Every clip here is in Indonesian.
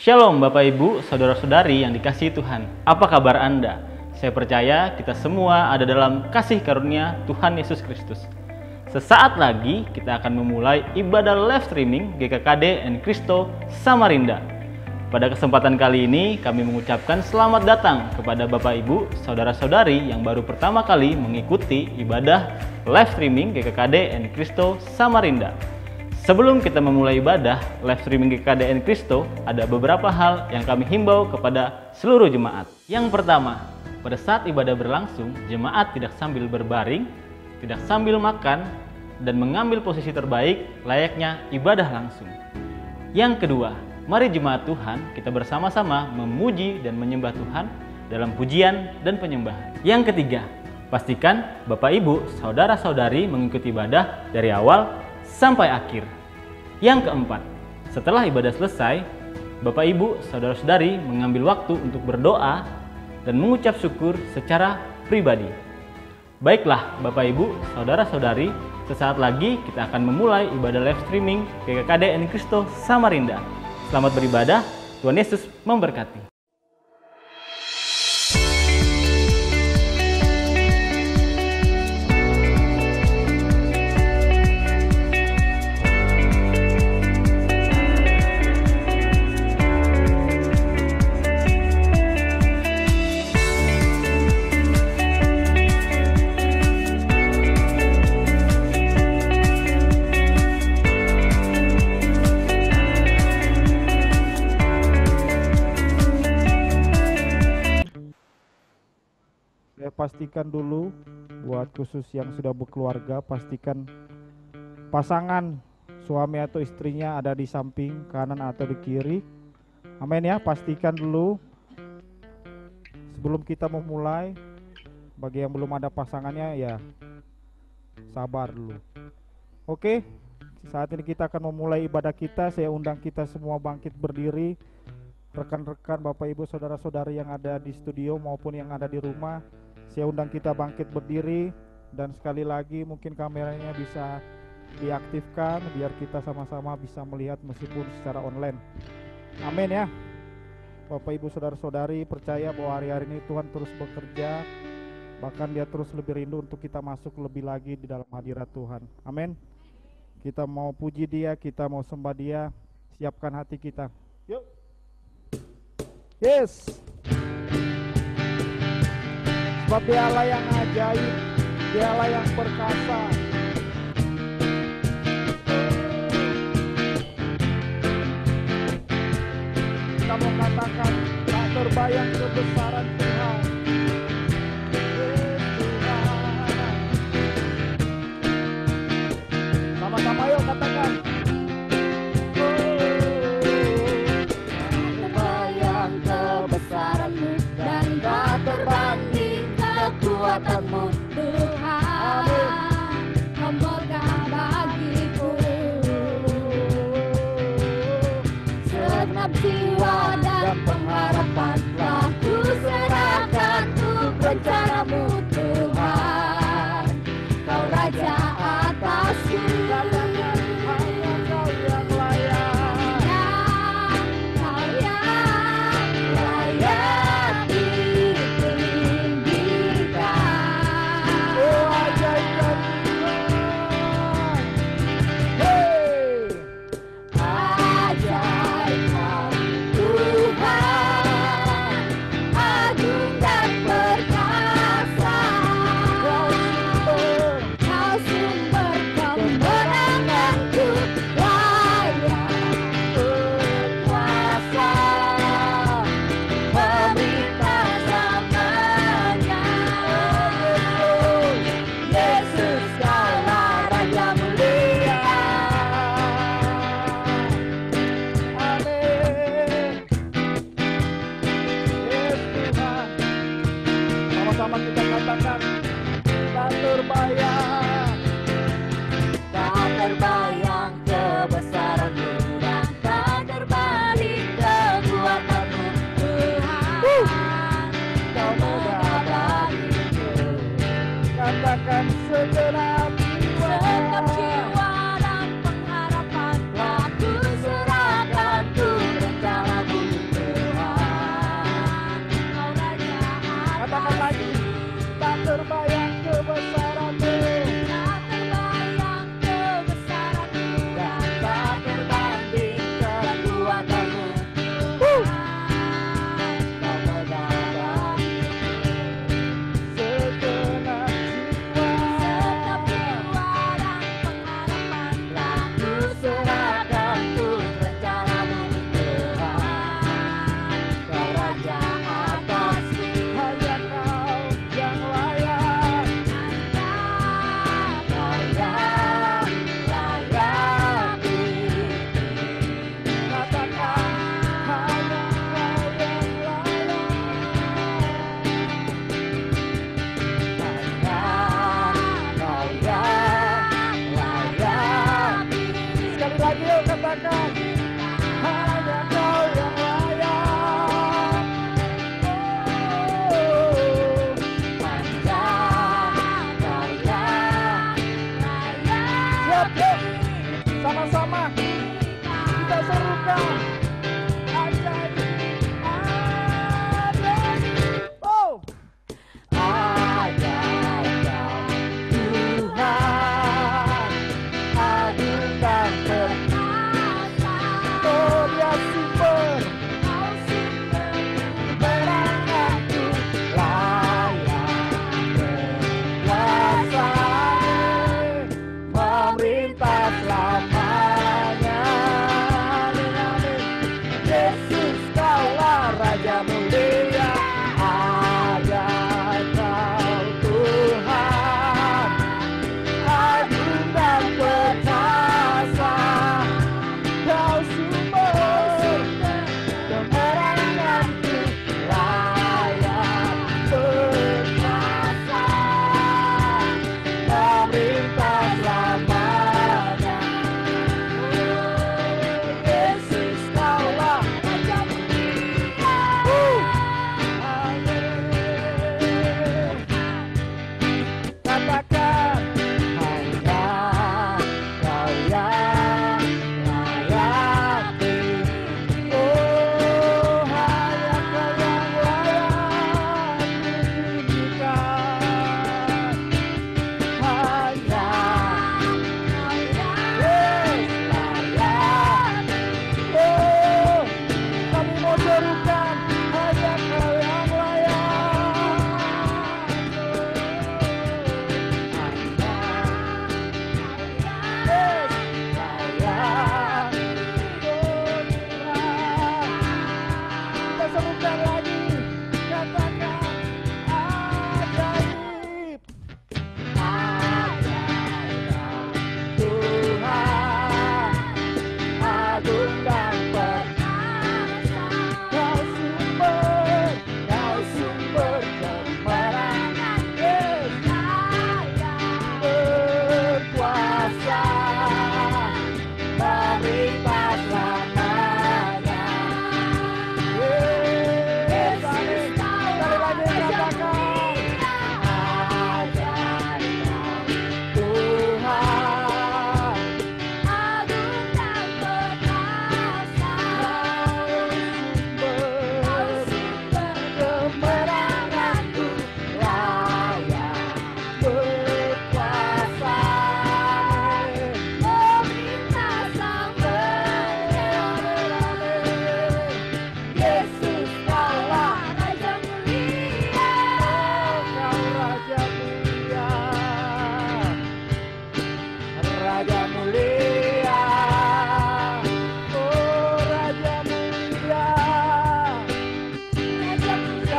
Shalom Bapak Ibu, Saudara-saudari yang dikasihi Tuhan. Apa kabar Anda? Saya percaya kita semua ada dalam kasih karunia Tuhan Yesus Kristus. Sesaat lagi kita akan memulai ibadah live streaming GKKD and Cristo Samarinda. Pada kesempatan kali ini kami mengucapkan selamat datang kepada Bapak Ibu, Saudara-saudari yang baru pertama kali mengikuti ibadah live streaming GKKD and Cristo Samarinda. Sebelum kita memulai ibadah live streaming GKKD and Cristo, ada beberapa hal yang kami himbau kepada seluruh jemaat. Yang pertama, pada saat ibadah berlangsung, jemaat tidak sambil berbaring, tidak sambil makan, dan mengambil posisi terbaik layaknya ibadah langsung. Yang kedua, mari jemaat Tuhan kita bersama-sama memuji dan menyembah Tuhan dalam pujian dan penyembahan. Yang ketiga, pastikan Bapak Ibu, Saudara-saudari mengikuti ibadah dari awal sampai akhir. Yang keempat, setelah ibadah selesai, Bapak Ibu, Saudara-saudari mengambil waktu untuk berdoa dan mengucap syukur secara pribadi. Baiklah Bapak Ibu, Saudara-saudari, sesaat lagi kita akan memulai ibadah live streaming GKKD and Cristo Samarinda. Selamat beribadah, Tuhan Yesus memberkati. Pastikan dulu buat khusus yang sudah berkeluarga, pastikan pasangan suami atau istrinya ada di samping kanan atau di kiri. Amin ya, pastikan dulu sebelum kita memulai. Bagi yang belum ada pasangannya ya sabar dulu. Oke, saat ini kita akan memulai ibadah kita. Saya undang kita semua bangkit berdiri. Rekan-rekan Bapak Ibu Saudara-saudari yang ada di studio maupun yang ada di rumah, saya undang kita bangkit berdiri. Dan sekali lagi mungkin kameranya bisa diaktifkan biar kita sama-sama bisa melihat meskipun secara online. Amin ya. Bapak Ibu Saudara-saudari percaya bahwa hari-hari ini Tuhan terus bekerja, bahkan Dia terus lebih rindu untuk kita masuk lebih lagi di dalam hadirat Tuhan. Amin. Kita mau puji Dia, kita mau sembah Dia. Siapkan hati kita. Yuk. Yes. Sebab Dialah yang ajaib, Dialah yang perkasa. Kita mau katakan tak terbayang kebesaran Tuhan. Tuhan. Sama-sama yuk katakan. Terbayang kebesaran-Mu dan tak terbanding kekuatan-Mu, Tuhan. Memegah bagiku segenap jiwa dan pengharapan telah ku serahkan untuk rencana-Mu, Tuhan. Kau Raja atasku, Tuhan.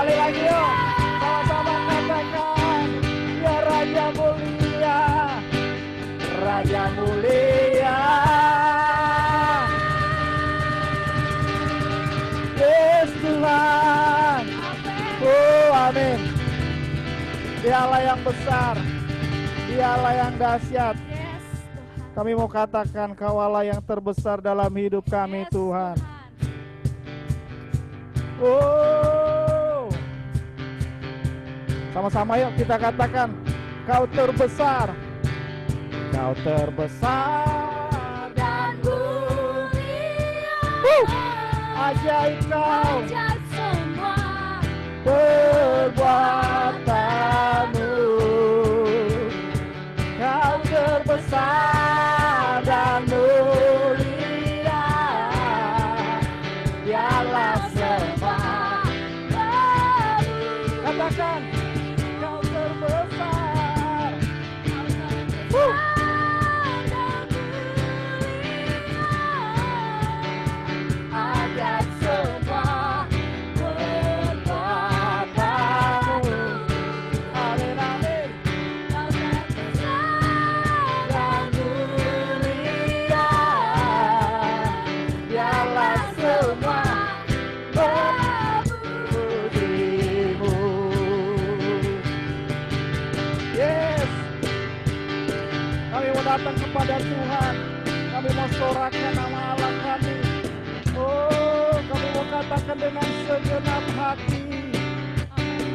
Sekali lagi yuk, sama-sama katakan, ya Raja mulia, Raja mulia. Yes Tuhan. Oh amin. Dialah yang besar, Dialah yang dahsyat. Kami mau katakan Kau Allah yang terbesar dalam hidup kami Tuhan. Oh, sama-sama yuk kita katakan, Kau terbesar, Kau terbesar Dan mulia, ajaib Kau ajaib semua perbuatanmu. Kau terbesar dan mulia, Dialah sembah. Katakan, Kau terbesar. Ajaib semua perbuatanmu. Amin, amin. Kau terbesar dan mulia, Dialah semua memujimu. Yes. Kami mau datang kepada Tuhan. Kami mau sorakan nama Allah kami. Oh, kami mau katakan dengan segenap hati.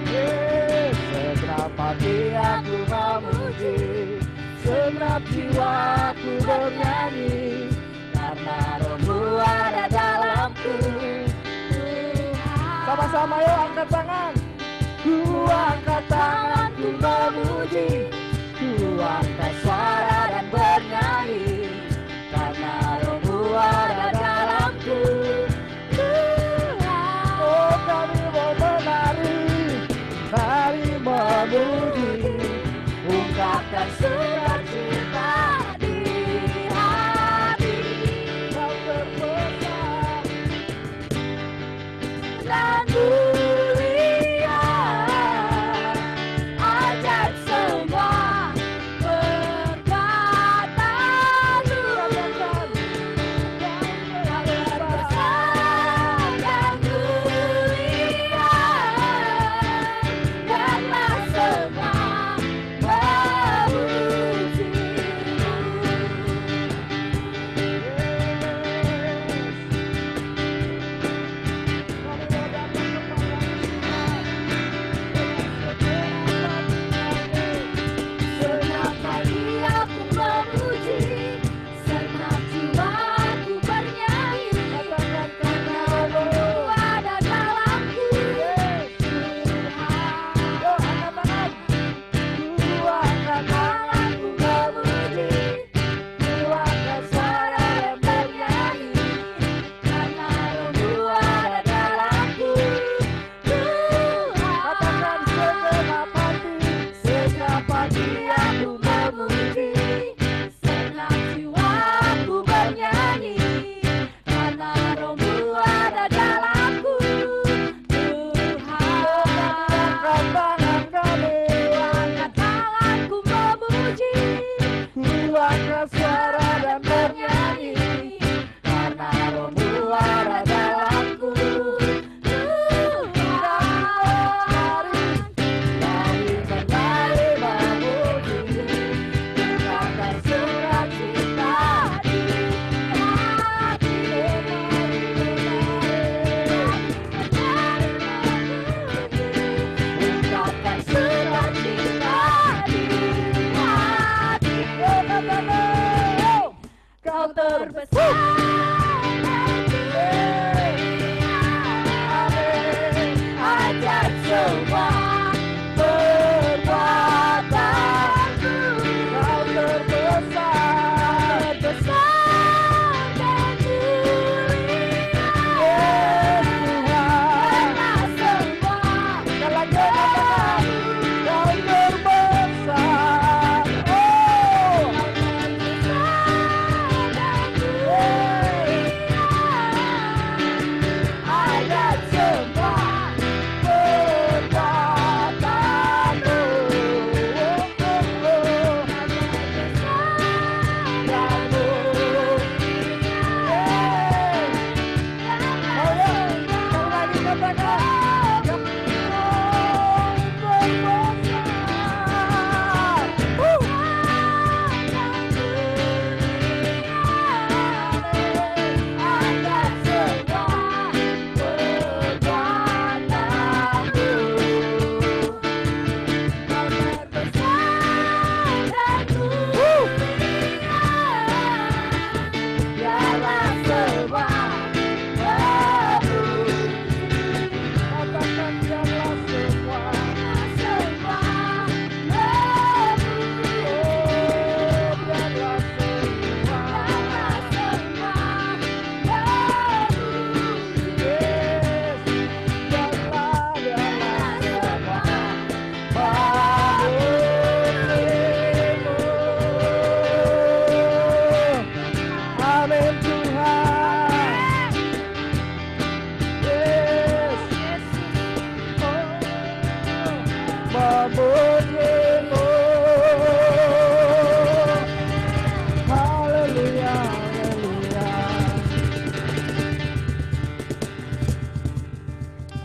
Yes. Segenap hati aku memuji, segenap jiwaku bernyanyi, karena Roh-Mu ada dalamku. Sama-sama yuk angkat tangan. Ku angkat tangan, ku memuji, ku angkat suara dan bernyanyi, karena Roh-Mu ada dalamku. Oh kami mau menari, nari memuji, ungkapkan sukacita di hati. Kau terbesar dan mulia, ajaib semua perbuatanmu.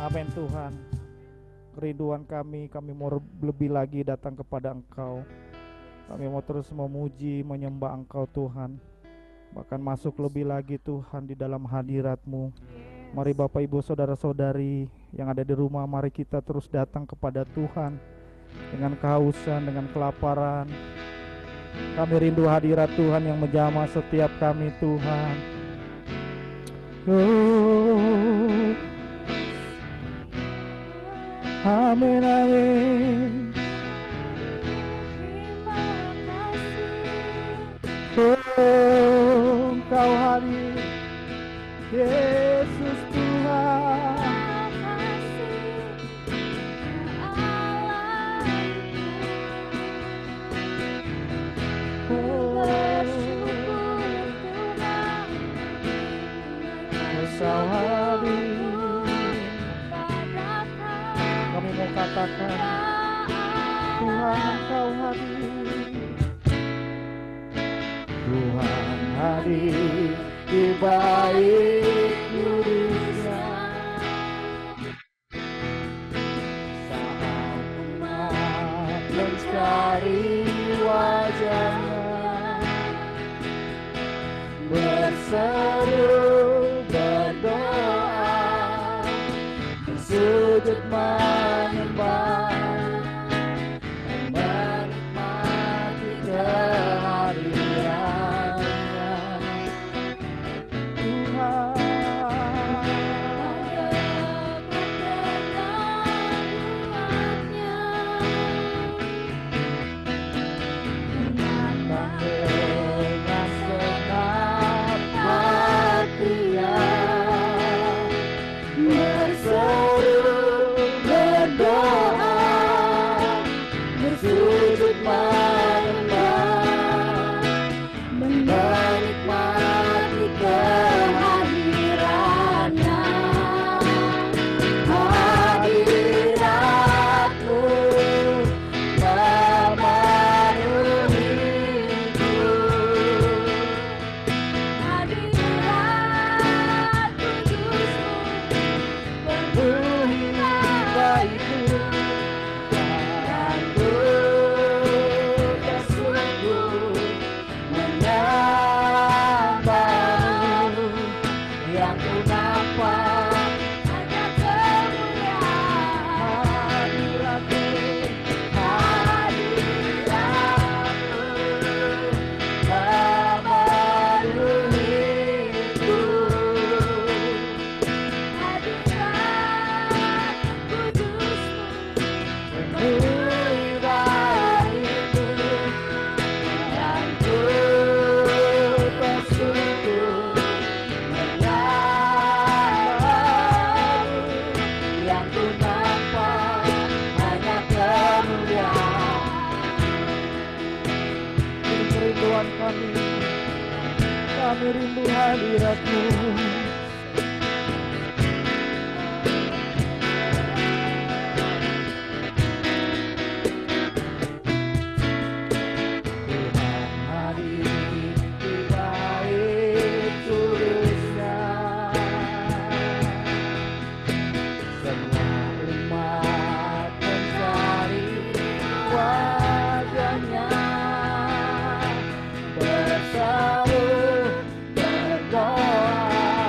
Amin Tuhan. Kerinduan kami mau lebih lagi datang kepada Engkau. Kami mau terus memuji, menyembah Engkau Tuhan. Bahkan masuk lebih lagi Tuhan di dalam hadirat-Mu. Mari Bapak Ibu Saudara-saudari yang ada di rumah, mari kita terus datang kepada Tuhan dengan kehausan, dengan kelaparan. Kami rindu hadirat Tuhan yang menjamah setiap kami Tuhan. Oh. Amin, amin. Oh, Engkau hadir, Yesus Tuhan. Engkau hadir. Kami mau katakan, Tuhan Engkau hadir. Tuhan hadir di bait kudus-Nya. Saat umat mencari wajah-Nya, berseru berdoa, bersujud menyembah, menikmati kehadiran-Nya. Tuhan datang dengan senang hatinya, berseru berdoa, bersujud menyembah, menikmati kehadiran-Nya. Hadirat-Mu memenuhiku, hadirat kudus-Mu penuhi baitku, dan ku bersungguh menyembah-Mu. Yang ku nampak hanya kemuliaan hadirat-Mu, hadirat-Mu memenuhiku, hadirat kudus-Mu penuhi baitku, dan ku bersungguh menyembah-Mu. Yang ku nampak hanya kemuliaan. Ini kerinduan kami rindu hadirat-Mu. Tuhan hadir di bait kudus-Nya. Semua umat mencari wajah-Nya, berseru berdoa,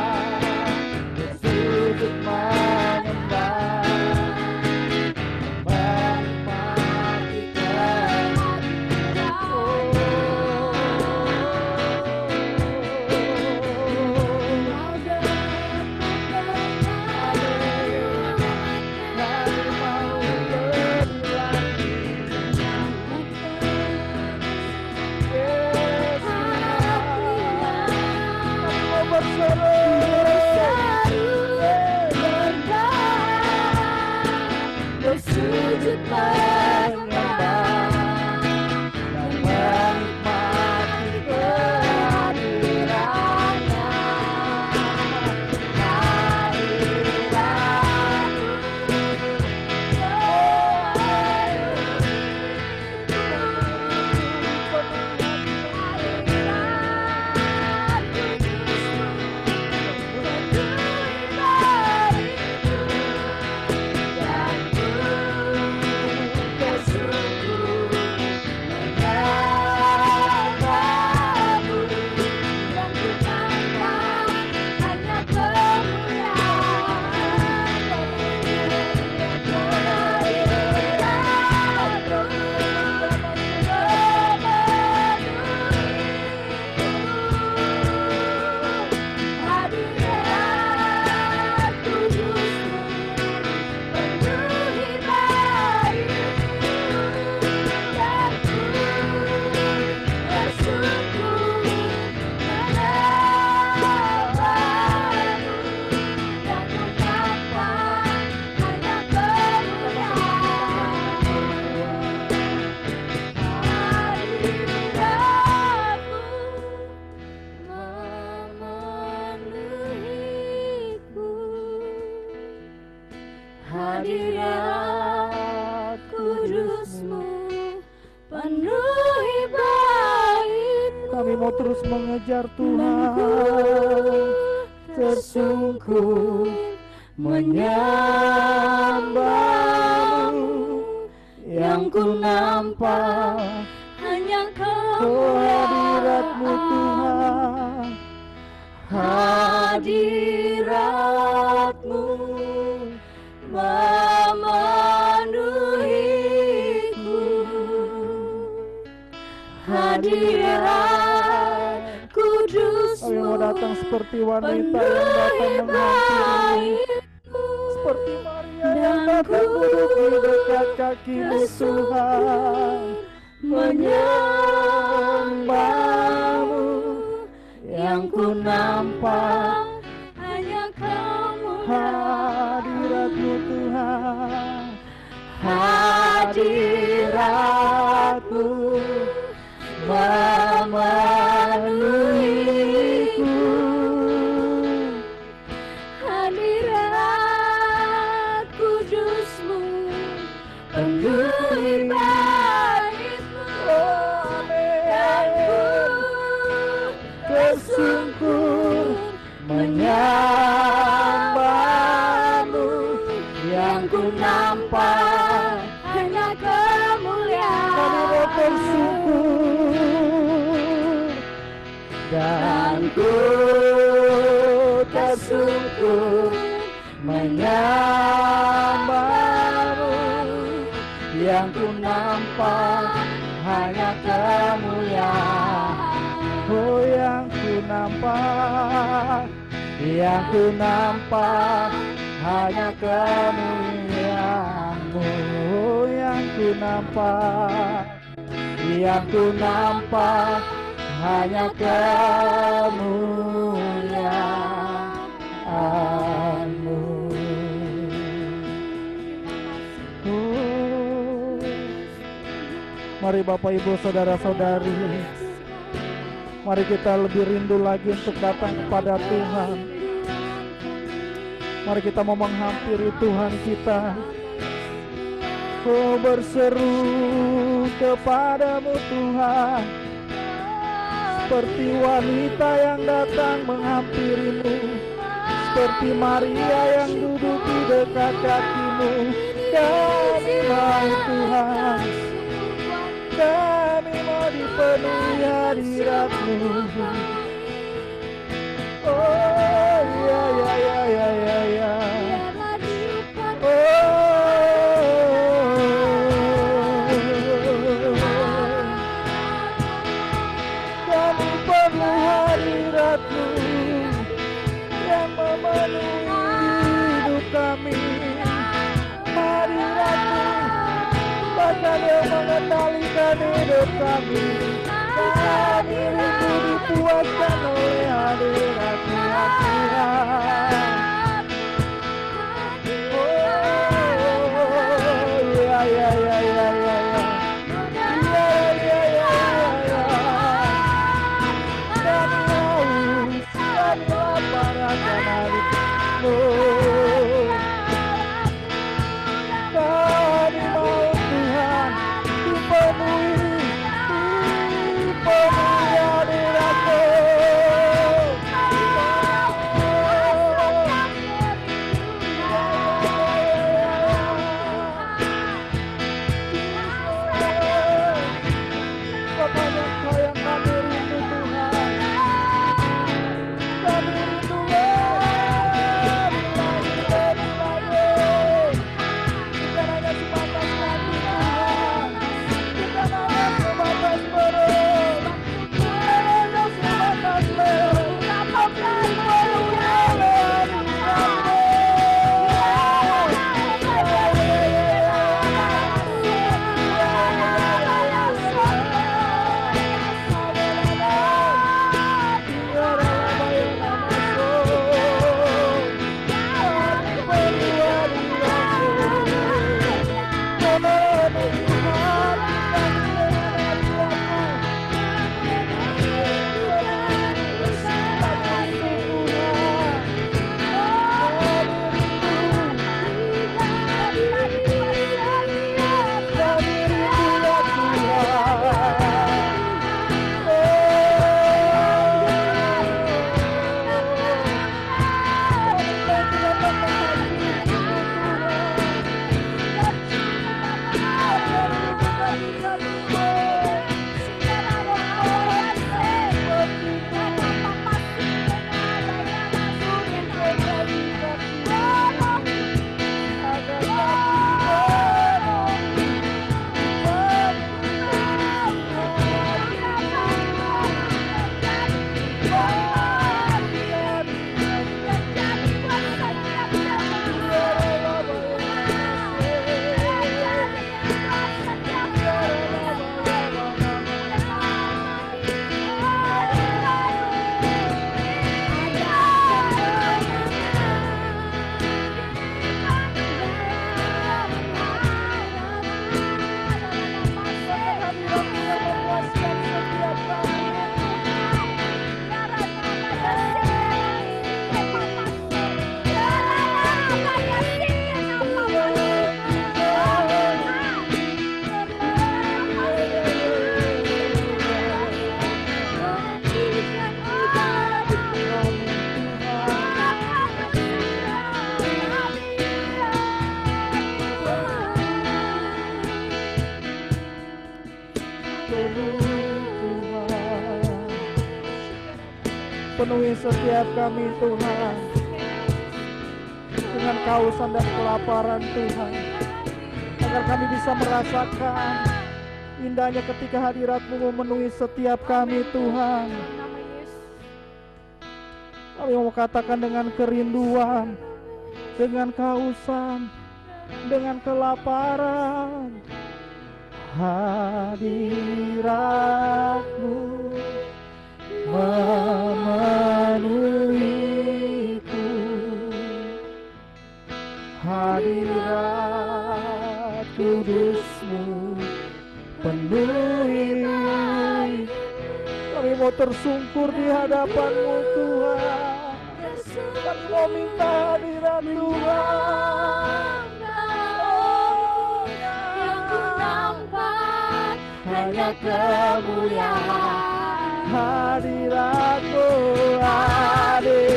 hadirat kudus-Mu penuhi bait-Mu. Kami mau terus mengejar Tuhan, tersungkur menyembah-Mu. Yang ku nampak hanya hadirat-Mu kemuliaan Tuhan, hadirat-Mu memenuhiku. Hadirat kudus-Mu kami mau datang seperti wanita yang datang penuhi menghampiri, bait-Mu. seperti Maria yang datang duduk di dekat kaki-Mu Tuhan, menyembah-Mu. Yang ku nampak hanya kemuliaan hadirat-Mu Tuhan, hadirat-Mu memenuhiku. hadirat kudus-Mu penuhi bait-Mu. Dan ku Tersungkur menyembah-Mu. Yang ku nampak hanya kemuliaan. kami mau tersungkur, dan ku tersungkur menyembah-Mu. Yang ku nampak hanya kemuliaan. Oh, yang ku nampak hanya kemuliaan-Mu. Oh, yang ku nampak hanya kemuliaan-Mu. Oh, mari Bapak Ibu saudara-saudari, mari kita lebih rindu lagi untuk datang kepada Tuhan. Mari kita mau menghampiri Tuhan kita. Oh, berseru kepadamu Tuhan, seperti wanita yang datang menghampirimu, seperti Maria yang duduk di dekat kaki-Mu. Kami mau Tuhan, kami mau dipenuhi hadirat-Mu. Oh, ya, ya, ya, ya, ya, ya. Kami perlu hadirat-Mu yang memenuhi hidup kami. Hadirat-Mu bahkan yang mengendalikan hidup kami. Kami rindu dipuaskan oleh hadirat-Mu ya Tuhan. Oh, ya, ya, ya, ya, ya, ya. Ya, ya, ya, ya, ya. Kami haus, kami lapar akan hadirat-Mu. Kami mau Tuhan dipenuhi hadirat-Mu. penuhi setiap kami Tuhan, dengan kehausan dan kelaparan Tuhan, agar kami bisa merasakan indahnya ketika hadirat-Mu memenuhi setiap kami Tuhan. Kami mau katakan dengan kerinduan, dengan kehausan, dengan kelaparan, hadirat-Mu memenuhiku, hadirat kudus-Mu penuhi. Kami mau tersungkur di hadapan-Mu Tuhan. Kami mau minta hadirat Tuhan. Yang ku nampak hanya kemuliaan Hadirat-Mu, hadirat.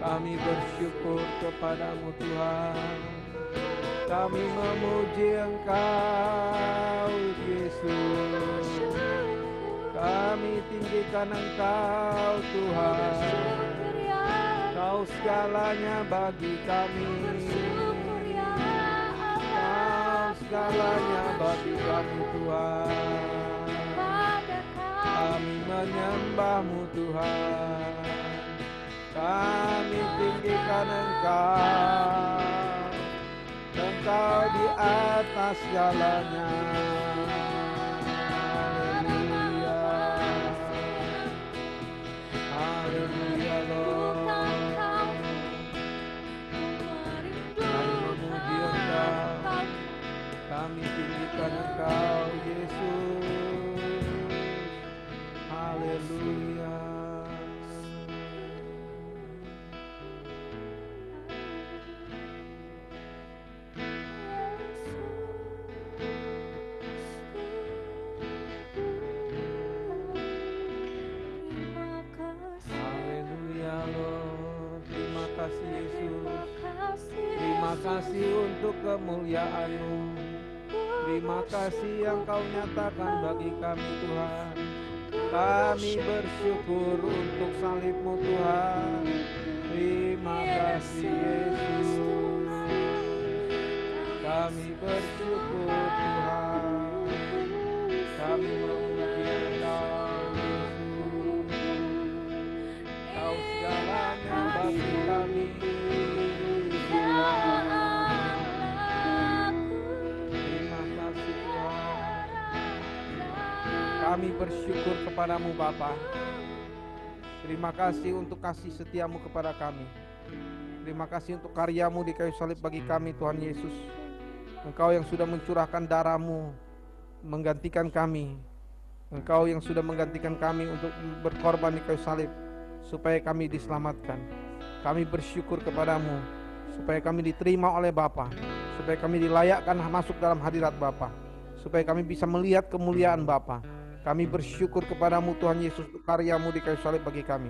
Kami bersyukur kepadamu Tuhan. Kami memuji Engkau Yesus. Kami tinggikan Engkau Tuhan. Kau segalanya bagi kami. Kau segalanya bagi kami Tuhan. Kami menyembah-Mu Tuhan. Kami tinggikan Engkau. Engkau di atas segalanya. Haleluya. Haleluya Lord. Kami memuji Engkau. Kami tinggikan Engkau Yesus. Haleluya. Terima kasih untuk kemuliaan-Mu. Terima kasih yang Kau nyatakan bagi kami Tuhan. Kami bersyukur untuk salib-Mu Tuhan. Terima kasih Yesus. Kami bersyukur Tuhan. Kami memuji Engkau Yesus. Kau segalanya bagi kami. Kami bersyukur kepadamu Bapa. Terima kasih untuk kasih setiamu kepada kami. Terima kasih untuk karyamu di kayu salib bagi kami Tuhan Yesus. Engkau yang sudah mencurahkan darahmu menggantikan kami. Engkau yang sudah menggantikan kami untuk berkorban di kayu salib supaya kami diselamatkan. Kami bersyukur kepadamu supaya kami diterima oleh Bapa, supaya kami dilayakkan masuk dalam hadirat Bapa, supaya kami bisa melihat kemuliaan Bapa. Kami bersyukur kepadamu Tuhan Yesus untuk karyamu di kayu salib bagi kami.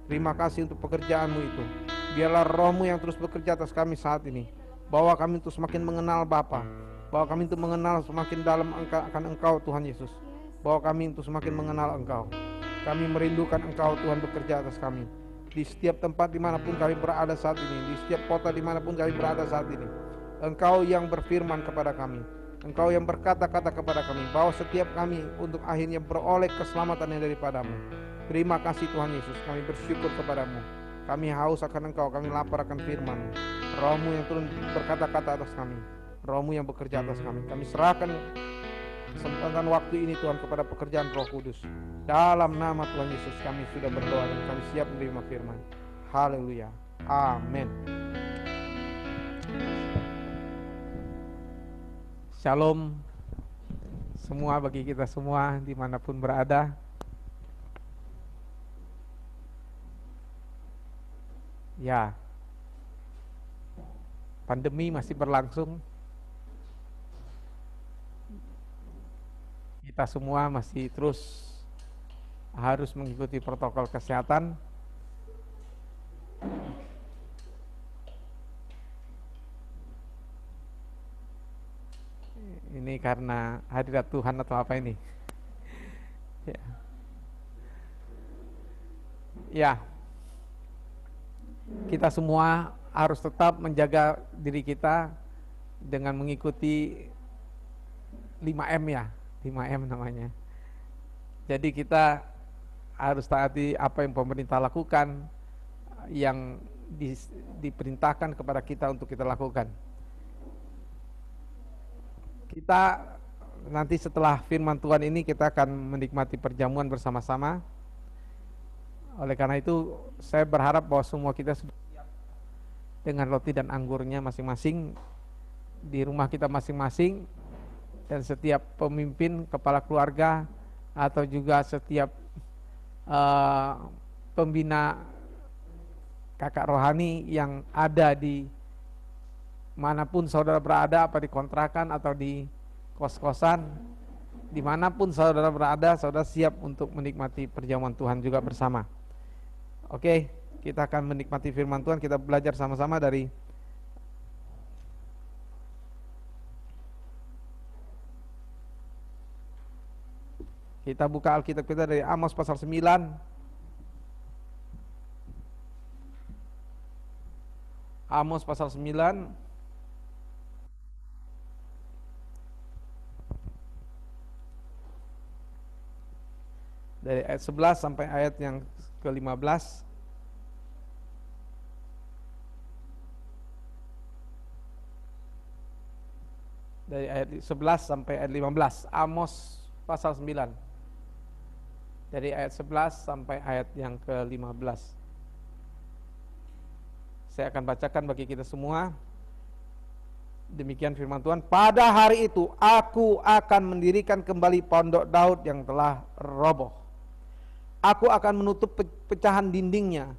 Terima kasih untuk pekerjaanmu itu. Biarlah rohmu yang terus bekerja atas kami saat ini. Bawa kami untuk semakin mengenal Bapa. Bawa kami untuk mengenal semakin dalam akan Engkau Tuhan Yesus. Bawa kami untuk semakin mengenal Engkau. Kami merindukan Engkau Tuhan bekerja atas kami. Di setiap tempat dimanapun kami berada saat ini. Di setiap kota dimanapun kami berada saat ini. Engkau yang berfirman kepada kami, Engkau yang berkata-kata kepada kami bahwa setiap kami untuk akhirnya beroleh keselamatan yang daripadamu. Terima kasih Tuhan Yesus, kami bersyukur kepadamu. Kami haus akan Engkau, kami lapar akan firman-Mu. Roh-Mu yang turun berkata-kata atas kami, Roh-Mu yang bekerja atas kami. Kami serahkan kesempatan waktu ini Tuhan kepada pekerjaan Roh Kudus. Dalam nama Tuhan Yesus kami sudah berdoa dan kami siap menerima firman. Haleluya. Amin. Shalom semua bagi kita semua dimanapun berada. Ya, pandemi masih berlangsung. Kita semua masih terus harus mengikuti protokol kesehatan. Ini karena hadirat Tuhan atau apa ini? Ya. Kita semua harus tetap menjaga diri kita dengan mengikuti 5M ya, 5M namanya. Jadi kita harus taati apa yang pemerintah lakukan, yang diperintahkan kepada kita untuk kita lakukan. Kita nanti setelah firman Tuhan ini kita akan menikmati perjamuan bersama-sama. Oleh karena itu saya berharap bahwa semua kita sudah siap dengan roti dan anggurnya masing-masing di rumah kita masing-masing, dan setiap pemimpin, kepala keluarga atau juga setiap pembina kakak rohani yang ada di manapun saudara berada, apa di kontrakan atau di kos-kosan, dimanapun saudara berada, saudara siap untuk menikmati perjamuan Tuhan juga bersama. Oke, kita akan menikmati firman Tuhan. Kita belajar sama-sama dari kita buka Alkitab kita dari Amos pasal 9. Amos pasal 9 dari ayat 11 sampai ayat yang ke-15. Dari ayat 11 sampai ayat 15. Amos pasal 9. Dari ayat 11 sampai ayat yang ke-15. Saya akan bacakan bagi kita semua. Demikian firman Tuhan. Pada hari itu aku akan mendirikan kembali pondok Daud yang telah roboh. Aku akan menutup pecahan dindingnya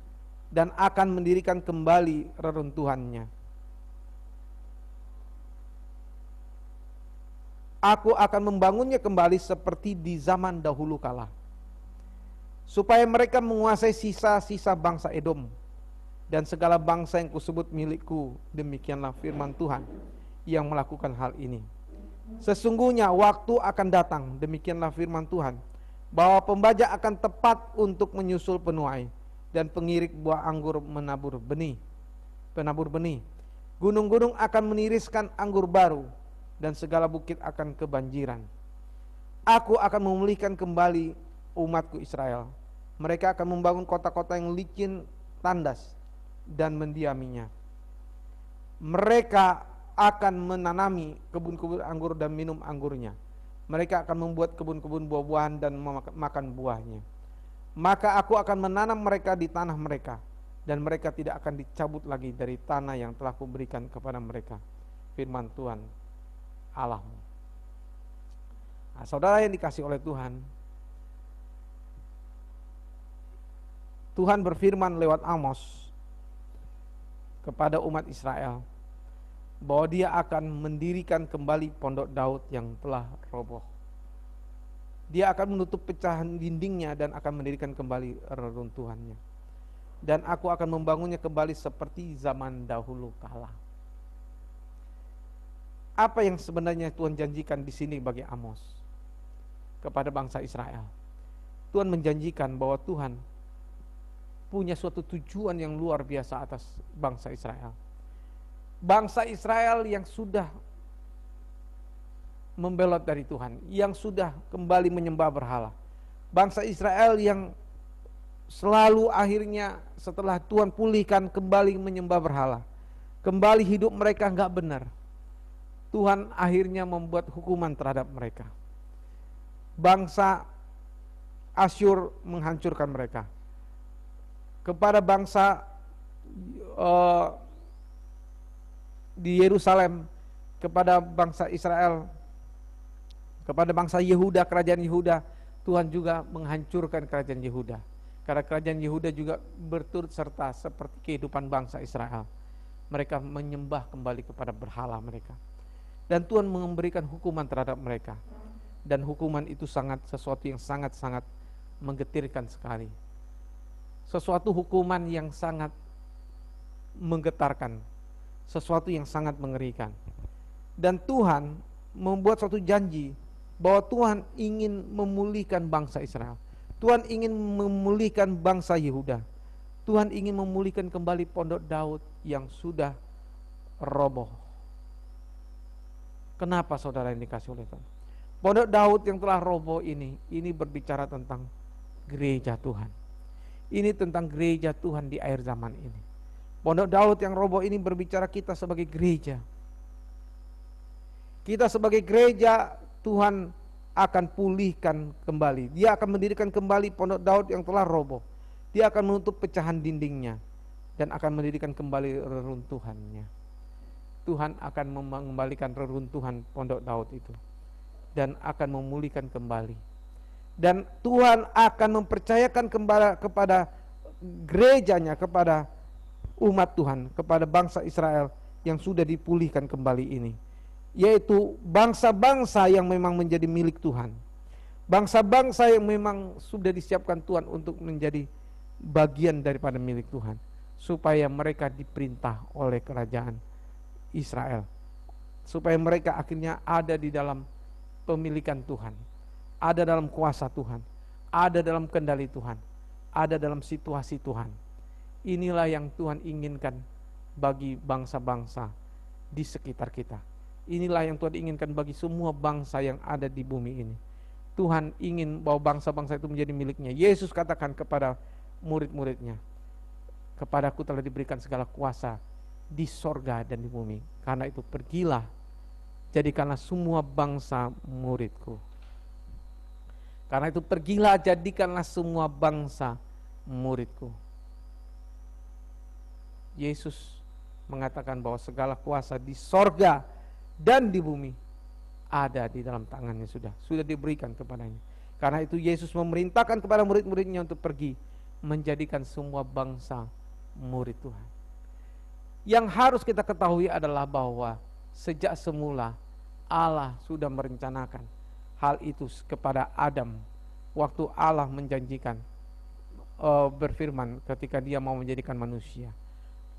dan akan mendirikan kembali reruntuhannya. Aku akan membangunnya kembali seperti di zaman dahulu kala, supaya mereka menguasai sisa-sisa bangsa Edom dan segala bangsa yang kusebut milikku. Demikianlah firman Tuhan yang melakukan hal ini. Sesungguhnya waktu akan datang, demikianlah firman Tuhan, bahwa pembajak akan tepat untuk menyusul penuai dan pengirik buah anggur penabur benih. Gunung-gunung akan meniriskan anggur baru dan segala bukit akan kebanjiran. Aku akan memulihkan kembali umatku Israel. Mereka akan membangun kota-kota yang licin tandas dan mendiaminya. Mereka akan menanami kebun-kebun anggur dan minum anggurnya. Mereka akan membuat kebun-kebun buah-buahan dan makan buahnya. Maka aku akan menanam mereka di tanah mereka, dan mereka tidak akan dicabut lagi dari tanah yang telah kuberikan kepada mereka. Firman Tuhan Allahmu. Nah, saudara yang dikasihi oleh Tuhan, Tuhan berfirman lewat Amos kepada umat Israel bahwa Dia akan mendirikan kembali pondok Daud yang telah roboh. Dia akan menutup pecahan dindingnya dan akan mendirikan kembali reruntuhannya. Dan aku akan membangunnya kembali seperti zaman dahulu kala. Apa yang sebenarnya Tuhan janjikan di sini bagi Amos kepada bangsa Israel? Tuhan menjanjikan bahwa Tuhan punya suatu tujuan yang luar biasa atas bangsa Israel. Bangsa Israel yang sudah membelot dari Tuhan, yang sudah kembali menyembah berhala. Bangsa Israel yang selalu akhirnya setelah Tuhan pulihkan kembali menyembah berhala. Kembali hidup mereka enggak benar. Tuhan akhirnya membuat hukuman terhadap mereka. Bangsa Asyur menghancurkan mereka. Kepada bangsa di Yerusalem, kepada bangsa Israel, kepada bangsa Yehuda, kerajaan Yehuda, Tuhan juga menghancurkan kerajaan Yehuda. Karena kerajaan Yehuda juga berturut serta seperti kehidupan bangsa Israel. Mereka menyembah kembali kepada berhala mereka. Dan Tuhan memberikan hukuman terhadap mereka. Dan hukuman itu sesuatu yang sangat-sangat menggetirkan sekali. Sesuatu hukuman yang sangat menggetarkan. Sesuatu yang sangat mengerikan. Dan Tuhan membuat suatu janji bahwa Tuhan ingin memulihkan bangsa Israel. Tuhan ingin memulihkan bangsa Yehuda. Tuhan ingin memulihkan kembali pondok Daud yang sudah roboh. Kenapa saudara yang dikasih oleh Tuhan? Pondok Daud yang telah roboh ini berbicara tentang gereja Tuhan. Ini tentang gereja Tuhan di akhir zaman ini. Pondok Daud yang roboh ini berbicara kita sebagai gereja. Kita sebagai gereja Tuhan akan pulihkan kembali. Dia akan mendirikan kembali pondok Daud yang telah roboh. Dia akan menutup pecahan dindingnya dan akan mendirikan kembali reruntuhannya. Tuhan akan mengembalikan reruntuhan pondok Daud itu dan akan memulihkan kembali. Dan Tuhan akan mempercayakan kepada gerejanya, kepada umat Tuhan, kepada bangsa Israel yang sudah dipulihkan kembali ini, yaitu bangsa-bangsa yang memang menjadi milik Tuhan. Bangsa-bangsa yang memang sudah disiapkan Tuhan untuk menjadi bagian daripada milik Tuhan, supaya mereka diperintah oleh kerajaan Israel, supaya mereka akhirnya ada di dalam pemilikan Tuhan, ada dalam kuasa Tuhan, ada dalam kendali Tuhan, ada dalam situasi Tuhan. Inilah yang Tuhan inginkan bagi bangsa-bangsa di sekitar kita. Inilah yang Tuhan inginkan bagi semua bangsa yang ada di bumi ini. Tuhan ingin bahwa bangsa-bangsa itu menjadi miliknya. Yesus katakan kepada murid-muridnya, kepadaku telah diberikan segala kuasa di sorga dan di bumi. Karena itu pergilah, jadikanlah semua bangsa muridku. Karena itu pergilah, jadikanlah semua bangsa muridku. Yesus mengatakan bahwa segala kuasa di sorga dan di bumi ada di dalam tangannya, sudah diberikan kepadanya. Karena itu Yesus memerintahkan kepada murid-muridnya untuk pergi menjadikan semua bangsa murid Tuhan. Yang harus kita ketahui adalah bahwa sejak semula Allah sudah merencanakan hal itu kepada Adam. Waktu Allah menjanjikan, berfirman ketika dia mau menjadikan manusia,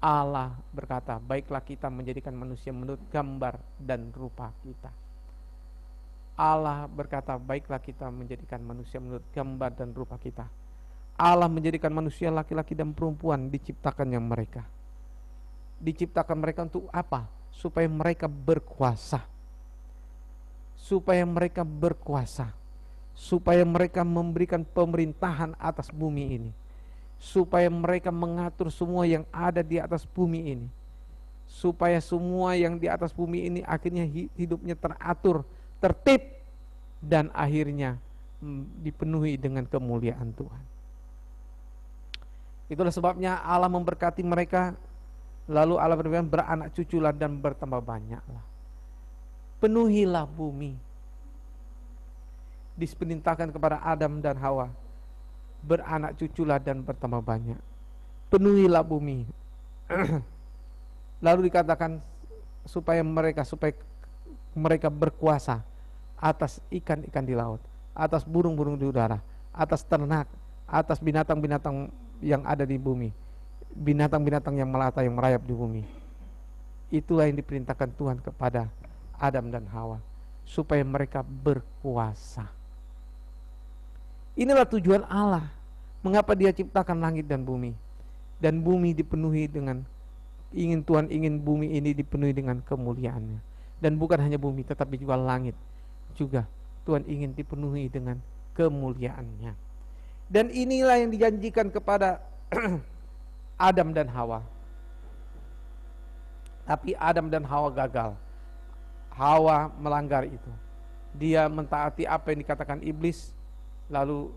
Allah berkata, baiklah kita menjadikan manusia menurut gambar dan rupa kita. Allah berkata, baiklah kita menjadikan manusia menurut gambar dan rupa kita. Allah menjadikan manusia laki-laki dan perempuan, diciptakannya mereka. Diciptakan mereka untuk apa? Supaya mereka berkuasa. Supaya mereka berkuasa. Supaya mereka memberikan pemerintahan atas bumi ini. Supaya mereka mengatur semua yang ada di atas bumi ini. Supaya semua yang di atas bumi ini akhirnya hidupnya teratur, tertib, dan akhirnya dipenuhi dengan kemuliaan Tuhan. Itulah sebabnya Allah memberkati mereka. Lalu Allah berfirman, beranak cuculah dan bertambah banyaklah. Penuhilah bumi. Diperintahkan kepada Adam dan Hawa, beranak cuculah dan bertambah banyak. Penuhilah bumi. Lalu dikatakan supaya mereka berkuasa atas ikan-ikan di laut, atas burung-burung di udara, atas ternak, atas binatang-binatang yang ada di bumi, binatang-binatang yang melata, yang merayap di bumi. Itulah yang diperintahkan Tuhan kepada Adam dan Hawa, supaya mereka berkuasa. Inilah tujuan Allah, mengapa Dia ciptakan langit dan bumi. Dan bumi dipenuhi dengan Tuhan ingin bumi ini dipenuhi dengan kemuliaan-Nya. Dan bukan hanya bumi, tetapi juga langit juga Tuhan ingin dipenuhi dengan kemuliaan-Nya. Dan inilah yang dijanjikan kepada Adam dan Hawa. Tapi Adam dan Hawa gagal. Hawa melanggar itu. Dia mentaati apa yang dikatakan iblis, lalu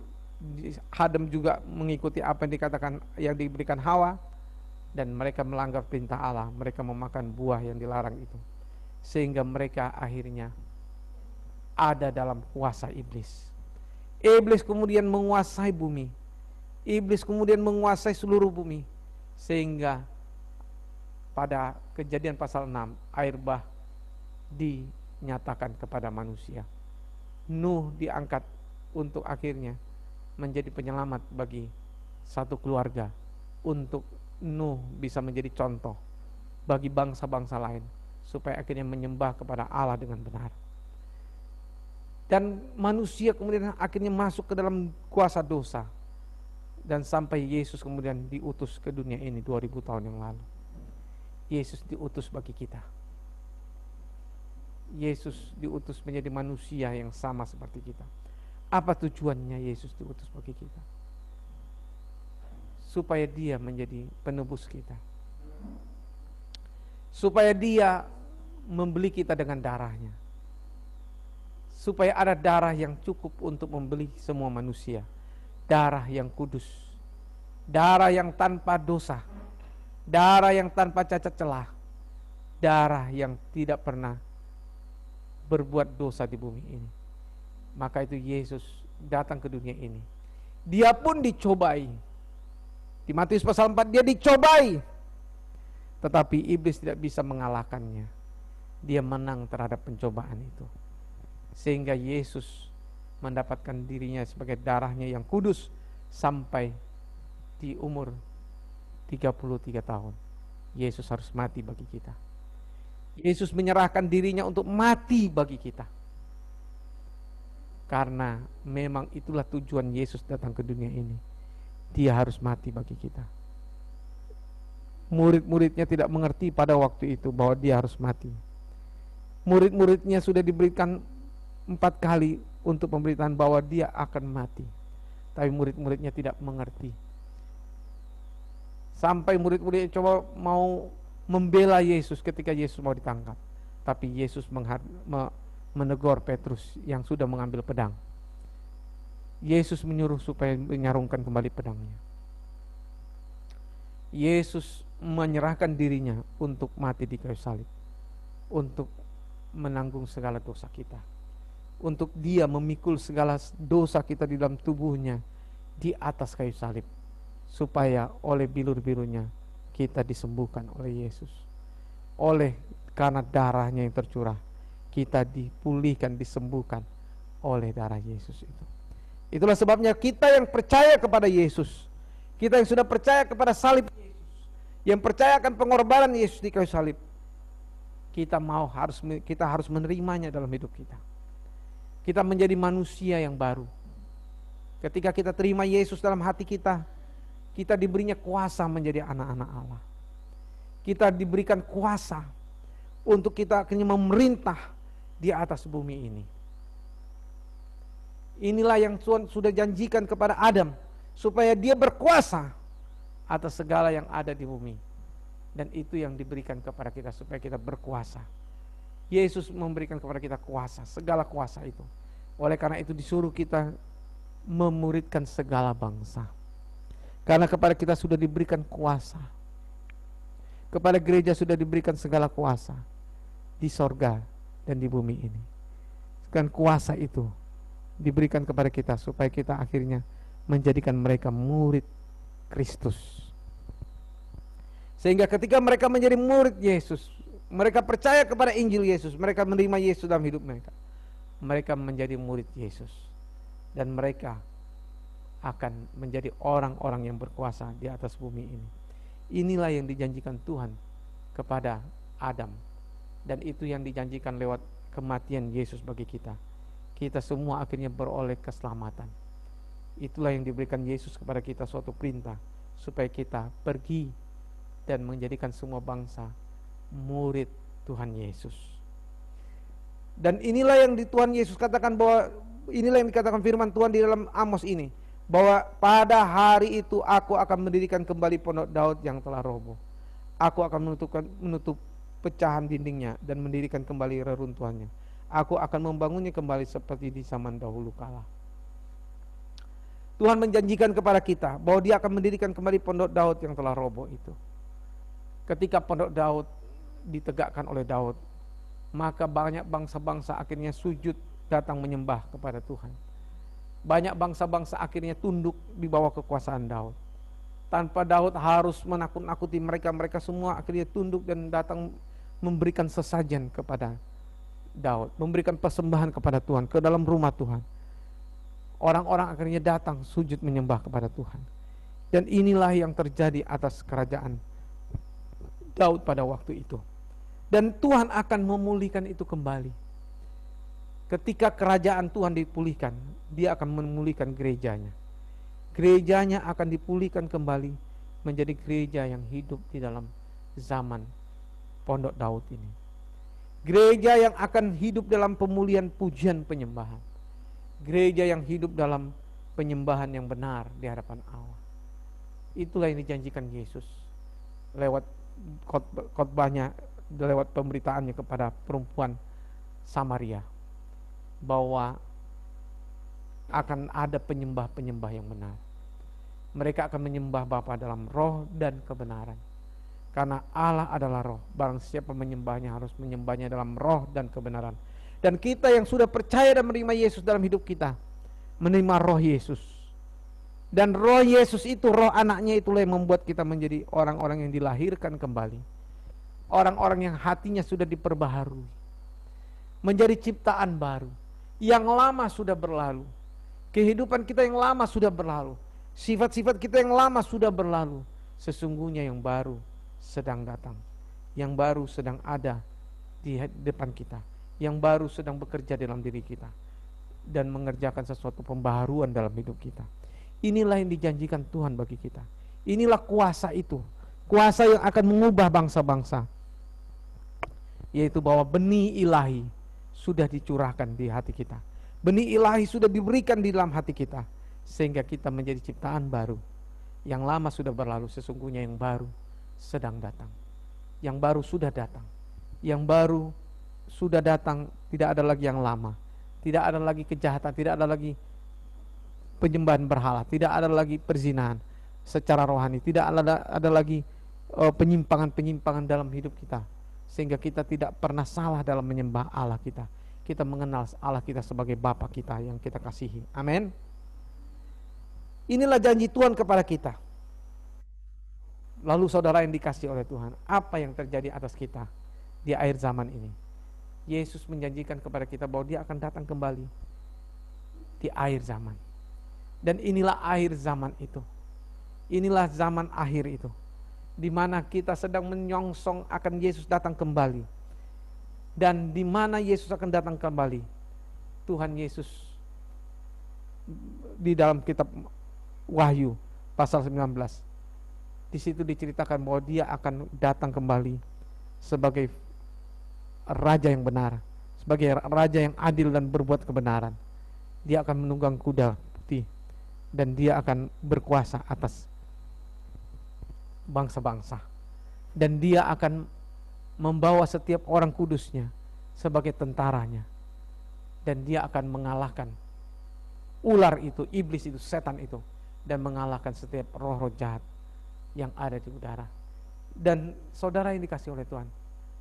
Adam juga mengikuti apa yang diberikan Hawa, dan mereka melanggar perintah Allah. Mereka memakan buah yang dilarang itu, sehingga mereka akhirnya ada dalam kuasa iblis. Iblis kemudian menguasai bumi. Iblis kemudian menguasai seluruh bumi, sehingga pada Kejadian pasal 6 air bah dinyatakan kepada manusia. Nuh diangkat untuk akhirnya menjadi penyelamat bagi satu keluarga, untuk Nuh bisa menjadi contoh bagi bangsa-bangsa lain, supaya akhirnya menyembah kepada Allah dengan benar. Dan manusia kemudian akhirnya masuk ke dalam kuasa dosa, dan sampai Yesus kemudian diutus ke dunia ini 2000 tahun yang lalu. Yesus diutus bagi kita. Yesus diutus menjadi manusia yang sama seperti kita. Apa tujuannya Yesus diutus bagi kita? Supaya Dia menjadi penebus kita, supaya Dia membeli kita dengan darah-Nya, supaya ada darah yang cukup untuk membeli semua manusia, darah yang kudus, darah yang tanpa dosa, darah yang tanpa cacat celah, darah yang tidak pernah berbuat dosa di bumi ini. Maka itu Yesus datang ke dunia ini. Dia pun dicobai. Di Matius pasal 4 dia dicobai, tetapi iblis tidak bisa mengalahkannya. Dia menang terhadap pencobaan itu, sehingga Yesus mendapatkan dirinya sebagai darahnya yang kudus sampai di umur 33 tahun. Yesus harus mati bagi kita. Yesus menyerahkan dirinya untuk mati bagi kita, karena memang itulah tujuan Yesus datang ke dunia ini. Dia harus mati bagi kita. Murid-muridnya tidak mengerti pada waktu itu bahwa dia harus mati. Murid-muridnya sudah diberikan 4 kali untuk pemberitaan bahwa dia akan mati, tapi murid-muridnya tidak mengerti. Sampai murid-muridnya coba mau membela Yesus ketika Yesus mau ditangkap, tapi Yesus menegur Petrus yang sudah mengambil pedang. Yesus menyuruh supaya menyarungkan kembali pedangnya. Yesus menyerahkan dirinya untuk mati di kayu salib, untuk menanggung segala dosa kita, untuk Dia memikul segala dosa kita di dalam tubuhnya di atas kayu salib, supaya oleh bilur-birunya kita disembuhkan oleh Yesus. Karena darahnya yang tercurah, kita dipulihkan, disembuhkan oleh darah Yesus itu. Itulah sebabnya kita yang percaya kepada Yesus, kita yang sudah percaya kepada salib Yesus, yang percaya akan pengorbanan Yesus di kayu salib, kita harus menerimanya dalam hidup kita. Kita menjadi manusia yang baru. Ketika kita terima Yesus dalam hati kita, kita diberinya kuasa menjadi anak-anak Allah. Kita diberikan kuasa untuk kita akhirnya memerintah di atas bumi ini. Inilah yang Tuhan sudah janjikan kepada Adam, supaya dia berkuasa atas segala yang ada di bumi. Dan itu yang diberikan kepada kita, supaya kita berkuasa. Yesus memberikan kepada kita kuasa, segala kuasa itu. Oleh karena itu disuruh kita memuridkan segala bangsa. Karena kepada kita sudah diberikan kuasa. Kepada gereja sudah diberikan segala kuasa di sorga dan di bumi ini. Dan kuasa itu diberikan kepada kita supaya kita akhirnya menjadikan mereka murid Kristus. Sehingga ketika mereka menjadi murid Yesus, mereka percaya kepada Injil Yesus, mereka menerima Yesus dalam hidup mereka, mereka menjadi murid Yesus, dan mereka akan menjadi orang-orang yang berkuasa di atas bumi ini. Inilah yang dijanjikan Tuhan kepada Adam, dan itu yang dijanjikan lewat kematian Yesus bagi kita. Kita semua akhirnya beroleh keselamatan. Itulah yang diberikan Yesus kepada kita, suatu perintah supaya kita pergi dan menjadikan semua bangsa murid Tuhan Yesus. Dan inilah yang Tuhan Yesus katakan, bahwa inilah yang dikatakan firman Tuhan di dalam Amos ini, bahwa pada hari itu aku akan mendirikan kembali pondok Daud yang telah roboh. Aku akan menutup pecahan dindingnya dan mendirikan kembali reruntuhannya. Aku akan membangunnya kembali seperti di zaman dahulu kala. Tuhan menjanjikan kepada kita bahwa Dia akan mendirikan kembali pondok Daud yang telah roboh itu. Ketika pondok Daud ditegakkan oleh Daud, maka banyak bangsa-bangsa akhirnya sujud datang menyembah kepada Tuhan. Banyak bangsa-bangsa akhirnya tunduk di bawah kekuasaan Daud. Tanpa Daud harus menakut-nakuti mereka, mereka semua akhirnya tunduk dan datang memberikan sesajen kepada Daud, memberikan persembahan kepada Tuhan, ke dalam rumah Tuhan. Orang-orang akhirnya datang sujud menyembah kepada Tuhan. Dan inilah yang terjadi atas kerajaan Daud pada waktu itu. Dan Tuhan akan memulihkan itu kembali. Ketika kerajaan Tuhan dipulihkan, Dia akan memulihkan gerejanya. Gerejanya akan dipulihkan kembali menjadi gereja yang hidup di dalam zaman pondok Daud ini. Gereja yang akan hidup dalam pemulihan pujian penyembahan. Gereja yang hidup dalam penyembahan yang benar di hadapan Allah. Itulah yang dijanjikan Yesus lewat khotbahnya, lewat pemberitaannya kepada perempuan Samaria, bahwa akan ada penyembah-penyembah yang benar. Mereka akan menyembah Bapa dalam roh dan kebenaran. Karena Allah adalah roh, barang siapa menyembahnya harus menyembahnya dalam roh dan kebenaran. Dan kita yang sudah percaya dan menerima Yesus dalam hidup kita, menerima roh Yesus. Dan roh Yesus itu, roh anaknya itulah yang membuat kita menjadi orang-orang yang dilahirkan kembali. Orang-orang yang hatinya sudah diperbaharui, menjadi ciptaan baru. Yang lama sudah berlalu. Kehidupan kita yang lama sudah berlalu. Sifat-sifat kita yang lama sudah berlalu. Sesungguhnya yang baru sedang datang. Yang baru sedang ada di depan kita. Yang baru sedang bekerja dalam diri kita. Dan mengerjakan sesuatu pembaharuan dalam hidup kita. Inilah yang dijanjikan Tuhan bagi kita. Inilah kuasa itu. Kuasa yang akan mengubah bangsa-bangsa. Yaitu bahwa benih ilahi sudah dicurahkan di hati kita. Benih ilahi sudah diberikan di dalam hati kita. Sehingga kita menjadi ciptaan baru. Yang lama sudah berlalu, sesungguhnya yang baru sedang datang. Yang baru sudah datang. Yang baru sudah datang, tidak ada lagi yang lama. Tidak ada lagi kejahatan, tidak ada lagi penyembahan berhala, tidak ada lagi perzinahan secara rohani, tidak ada lagi penyimpangan-penyimpangan dalam hidup kita. Sehingga kita tidak pernah salah dalam menyembah Allah kita. Kita mengenal Allah kita sebagai Bapa kita yang kita kasihi. Amin. Inilah janji Tuhan kepada kita. Lalu saudara yang dikasihi oleh Tuhan, apa yang terjadi atas kita di akhir zaman ini? Yesus menjanjikan kepada kita bahwa Dia akan datang kembali di akhir zaman. Dan inilah akhir zaman itu. Inilah zaman akhir itu, di mana kita sedang menyongsong akan Yesus datang kembali. Dan di mana Yesus akan datang kembali, Tuhan Yesus di dalam kitab Wahyu pasal 19, di situ diceritakan bahwa Dia akan datang kembali sebagai raja yang benar, sebagai raja yang adil dan berbuat kebenaran. Dia akan menunggang kuda putih dan Dia akan berkuasa atas bangsa-bangsa. Dan Dia akan membawa setiap orang kudusnya sebagai tentaranya. Dan Dia akan mengalahkan ular itu, iblis itu, setan itu, dan mengalahkan setiap roh-roh jahat yang ada di udara. Dan saudara yang dikasihi oleh Tuhan,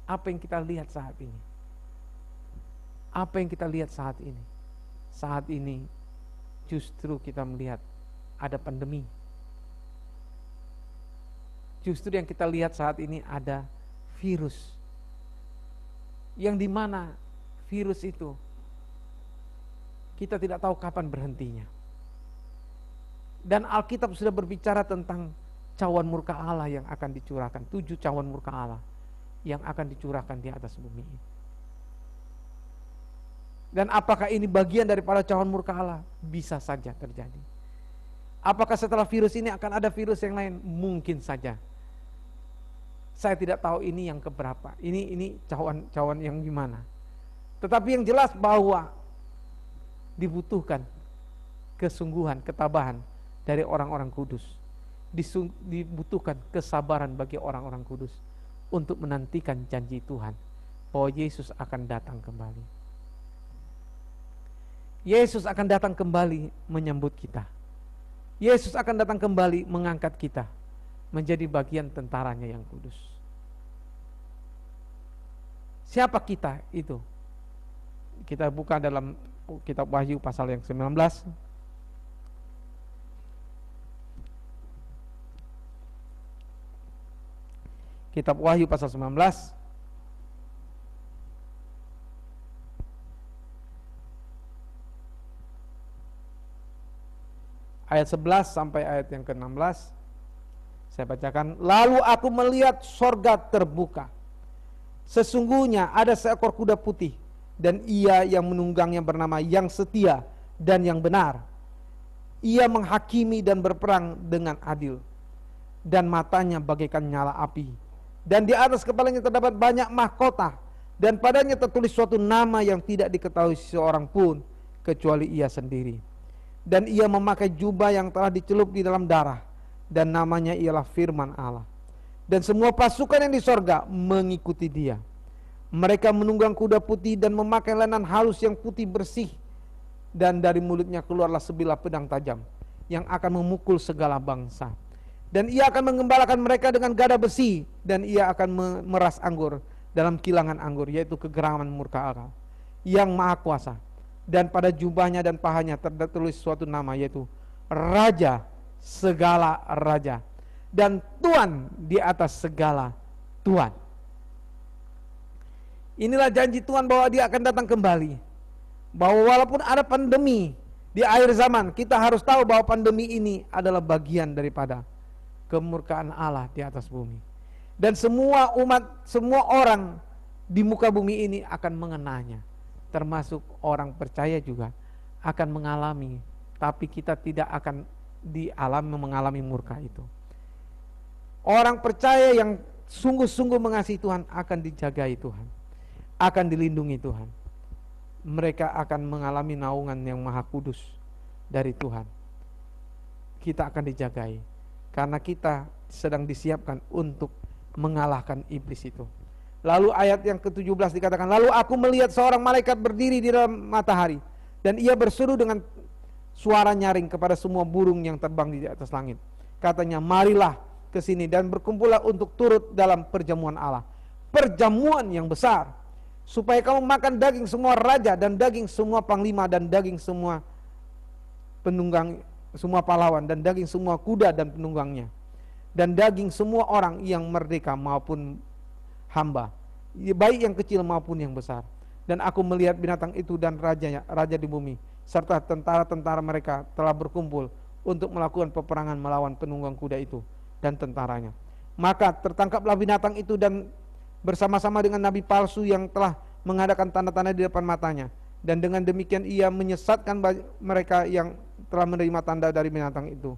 apa yang kita lihat saat ini? Apa yang kita lihat saat ini? Saat ini justru kita melihat ada pandemi. Justru yang kita lihat saat ini ada virus. Yang dimana virus itu kita tidak tahu kapan berhentinya. Dan Alkitab sudah berbicara tentang cawan murka Allah yang akan dicurahkan. 7 cawan murka Allah yang akan dicurahkan di atas bumi ini. Dan apakah ini bagian daripada cawan murka Allah? Bisa saja terjadi. Apakah setelah virus ini akan ada virus yang lain? Mungkin saja. Saya tidak tahu ini yang keberapa. Ini cawan yang gimana. Tetapi yang jelas bahwa dibutuhkan kesungguhan, ketabahan dari orang-orang kudus. Dibutuhkan kesabaran bagi orang-orang kudus untuk menantikan janji Tuhan bahwa Yesus akan datang kembali. Yesus akan datang kembali menyambut kita. Yesus akan datang kembali mengangkat kita menjadi bagian tentaranya yang kudus. Siapa kita itu? Kita buka dalam kitab Wahyu pasal yang 19. Kitab Wahyu pasal 19 ayat 11 sampai ayat yang ke-16. Saya bacakan. Lalu aku melihat sorga terbuka. Sesungguhnya ada seekor kuda putih, dan ia yang menunggangnya bernama Yang Setia dan Yang Benar. Ia menghakimi dan berperang dengan adil, dan matanya bagaikan nyala api. Dan di atas kepalanya terdapat banyak mahkota, dan padanya tertulis suatu nama yang tidak diketahui seorang pun kecuali ia sendiri. Dan ia memakai jubah yang telah dicelup di dalam darah, dan namanya ialah Firman Allah. Dan semua pasukan yang di sorga mengikuti dia. Mereka menunggang kuda putih dan memakai lenan halus yang putih bersih. Dan dari mulutnya keluarlah sebilah pedang tajam yang akan memukul segala bangsa. Dan ia akan mengembalakan mereka dengan gada besi, dan ia akan memeras anggur dalam kilangan anggur, yaitu kegeraman murka Allah yang maha kuasa. Dan pada jubahnya dan pahanya tertulis suatu nama, yaitu Raja segala raja dan Tuan di atas segala Tuan. Inilah janji Tuhan bahwa dia akan datang kembali. Bahwa walaupun ada pandemi di akhir zaman, kita harus tahu bahwa pandemi ini adalah bagian daripada kemurkaan Allah di atas bumi. Dan semua umat, semua orang di muka bumi ini akan mengenanya. Termasuk orang percaya juga akan mengalami, tapi kita tidak akan mengalami murka itu. Orang percaya yang sungguh-sungguh mengasihi Tuhan akan dijagai Tuhan, akan dilindungi Tuhan. Mereka akan mengalami naungan yang maha kudus dari Tuhan. Kita akan dijagai karena kita sedang disiapkan untuk mengalahkan iblis itu. Lalu ayat yang ke-17 dikatakan, lalu aku melihat seorang malaikat berdiri di dalam matahari, dan ia berseru dengan suara nyaring kepada semua burung yang terbang di atas langit. Katanya, marilah ke sini dan berkumpullah untuk turut dalam perjamuan Allah. Perjamuan yang besar, supaya kamu makan daging semua raja, dan daging semua panglima, dan daging semua penunggang, semua pahlawan, dan daging semua kuda dan penunggangnya, dan daging semua orang yang merdeka maupun hamba, baik yang kecil maupun yang besar. Dan aku melihat binatang itu dan raja di bumi, serta tentara-tentara mereka telah berkumpul untuk melakukan peperangan melawan penunggang kuda itu dan tentaranya. Maka tertangkaplah binatang itu dan bersama-sama dengan nabi palsu yang telah mengadakan tanda-tanda di depan matanya. Dan dengan demikian ia menyesatkan mereka yang telah menerima tanda dari binatang itu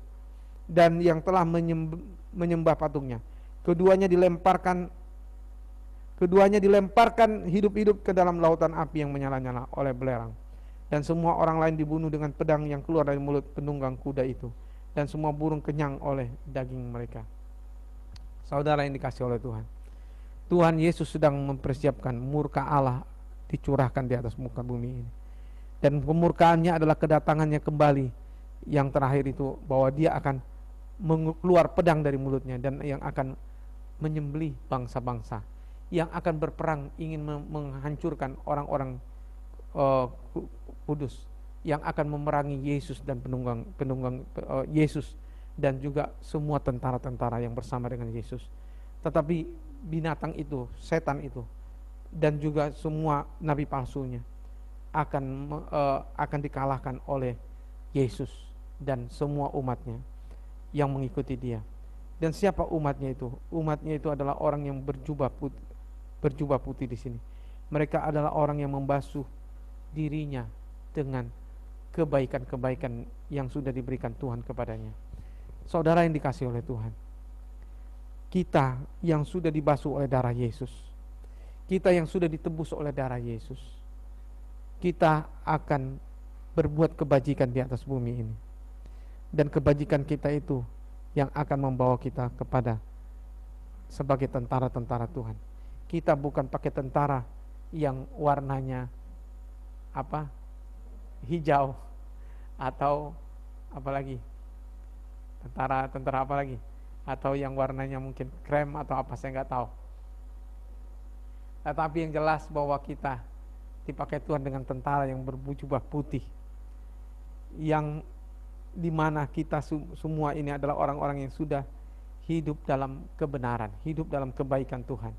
dan yang telah menyembah patungnya. Keduanya dilemparkan hidup-hidup ke dalam lautan api yang menyala-nyala oleh belerang. Dan semua orang lain dibunuh dengan pedang yang keluar dari mulut penunggang kuda itu. Dan semua burung kenyang oleh daging mereka. Saudara yang dikasihi oleh Tuhan, Tuhan Yesus sedang mempersiapkan murka Allah dicurahkan di atas muka bumi ini. Dan kemurkaannya adalah kedatangannya kembali yang terakhir itu, bahwa dia akan keluar pedang dari mulutnya dan yang akan menyembelih bangsa-bangsa, yang akan berperang ingin menghancurkan orang-orang kudus, yang akan memerangi Yesus dan penunggang Yesus dan juga semua tentara-tentara yang bersama dengan Yesus. Tetapi binatang itu, setan itu, dan juga semua nabi palsunya akan dikalahkan oleh Yesus dan semua umatnya yang mengikuti dia. Dan siapa umatnya itu? Umatnya itu adalah orang yang berjubah putih di sini. Mereka adalah orang yang membasuh dirinya dengan kebaikan-kebaikan yang sudah diberikan Tuhan kepadanya. Saudara yang dikasihi oleh Tuhan, kita yang sudah dibasuh oleh darah Yesus, kita yang sudah ditebus oleh darah Yesus, kita akan berbuat kebajikan di atas bumi ini. Dan kebajikan kita itu yang akan membawa kita kepada sebagai tentara-tentara Tuhan. Kita bukan pakai tentara yang warnanya apa? Hijau atau apalagi? Tentara apa lagi? Atau yang warnanya mungkin krem atau apa, saya nggak tahu. Tetapi yang jelas bahwa kita dipakai Tuhan dengan tentara yang berjubah putih, yang dimana kita semua ini adalah orang-orang yang sudah hidup dalam kebenaran, hidup dalam kebaikan Tuhan.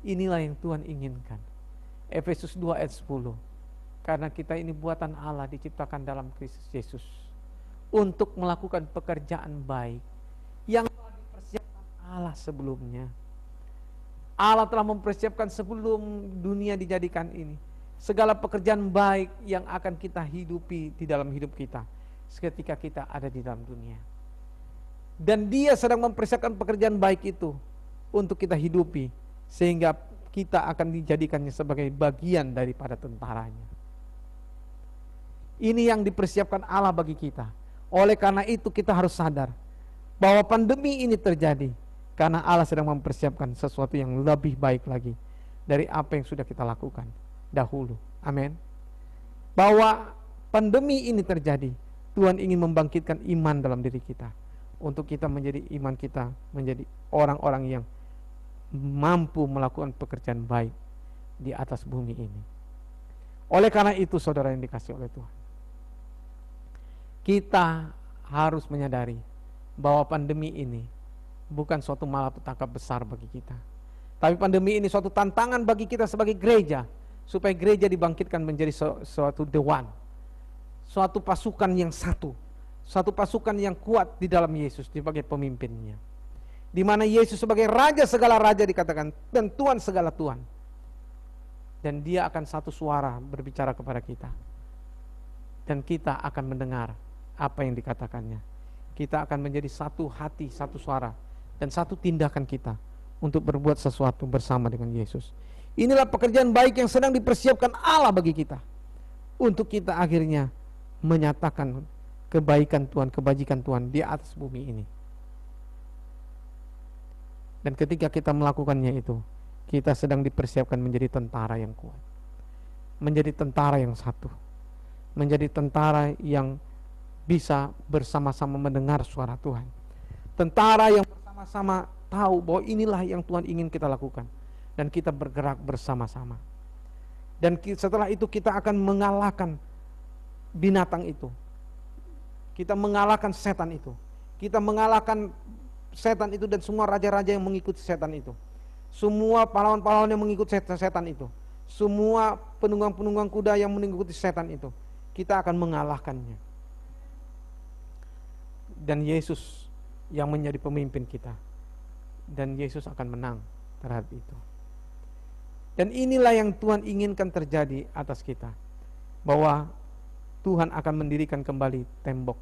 Inilah yang Tuhan inginkan. Efesus 2 ayat 10. Karena kita ini buatan Allah, diciptakan dalam Kristus Yesus untuk melakukan pekerjaan baik yang telah dipersiapkan Allah sebelumnya. Allah telah mempersiapkan sebelum dunia dijadikan ini segala pekerjaan baik yang akan kita hidupi di dalam hidup kita ketika kita ada di dalam dunia. Dan Dia sedang mempersiapkan pekerjaan baik itu untuk kita hidupi, sehingga kita akan dijadikannya sebagai bagian daripada tentaranya. Ini yang dipersiapkan Allah bagi kita. Oleh karena itu kita harus sadar bahwa pandemi ini terjadi karena Allah sedang mempersiapkan sesuatu yang lebih baik lagi dari apa yang sudah kita lakukan dahulu. Amin. Bahwa pandemi ini terjadi, Tuhan ingin membangkitkan iman dalam diri kita, untuk kita menjadi iman kita menjadi orang-orang yang mampu melakukan pekerjaan baik di atas bumi ini. Oleh karena itu, saudara yang dikasihi oleh Tuhan, kita harus menyadari bahwa pandemi ini bukan suatu malapetaka besar bagi kita, tapi pandemi ini suatu tantangan bagi kita sebagai gereja, supaya gereja dibangkitkan menjadi suatu dewan, suatu pasukan yang satu, suatu pasukan yang kuat di dalam Yesus sebagai pemimpinnya, di mana Yesus sebagai Raja segala raja dikatakan, dan Tuhan segala Tuhan, dan Dia akan satu suara berbicara kepada kita, dan kita akan mendengar apa yang dikatakannya. Kita akan menjadi satu hati, satu suara, dan satu tindakan kita untuk berbuat sesuatu bersama dengan Yesus. Inilah pekerjaan baik yang sedang dipersiapkan Allah bagi kita, untuk kita akhirnya menyatakan kebaikan Tuhan, kebajikan Tuhan di atas bumi ini. Dan ketika kita melakukannya itu, kita sedang dipersiapkan menjadi tentara yang kuat, menjadi tentara yang satu, menjadi tentara yang bisa bersama-sama mendengar suara Tuhan, tentara yang bersama-sama tahu bahwa inilah yang Tuhan ingin kita lakukan, dan kita bergerak bersama-sama. Dan setelah itu kita akan mengalahkan binatang itu, kita mengalahkan setan itu, kita mengalahkan setan itu dan semua raja-raja yang mengikuti setan itu, semua pahlawan-pahlawan yang mengikuti setan itu, semua penunggang-penunggang kuda yang mengikuti setan itu, kita akan mengalahkannya. Dan Yesus yang menjadi pemimpin kita, dan Yesus akan menang terhadap itu. Dan inilah yang Tuhan inginkan terjadi atas kita, bahwa Tuhan akan mendirikan kembali tembok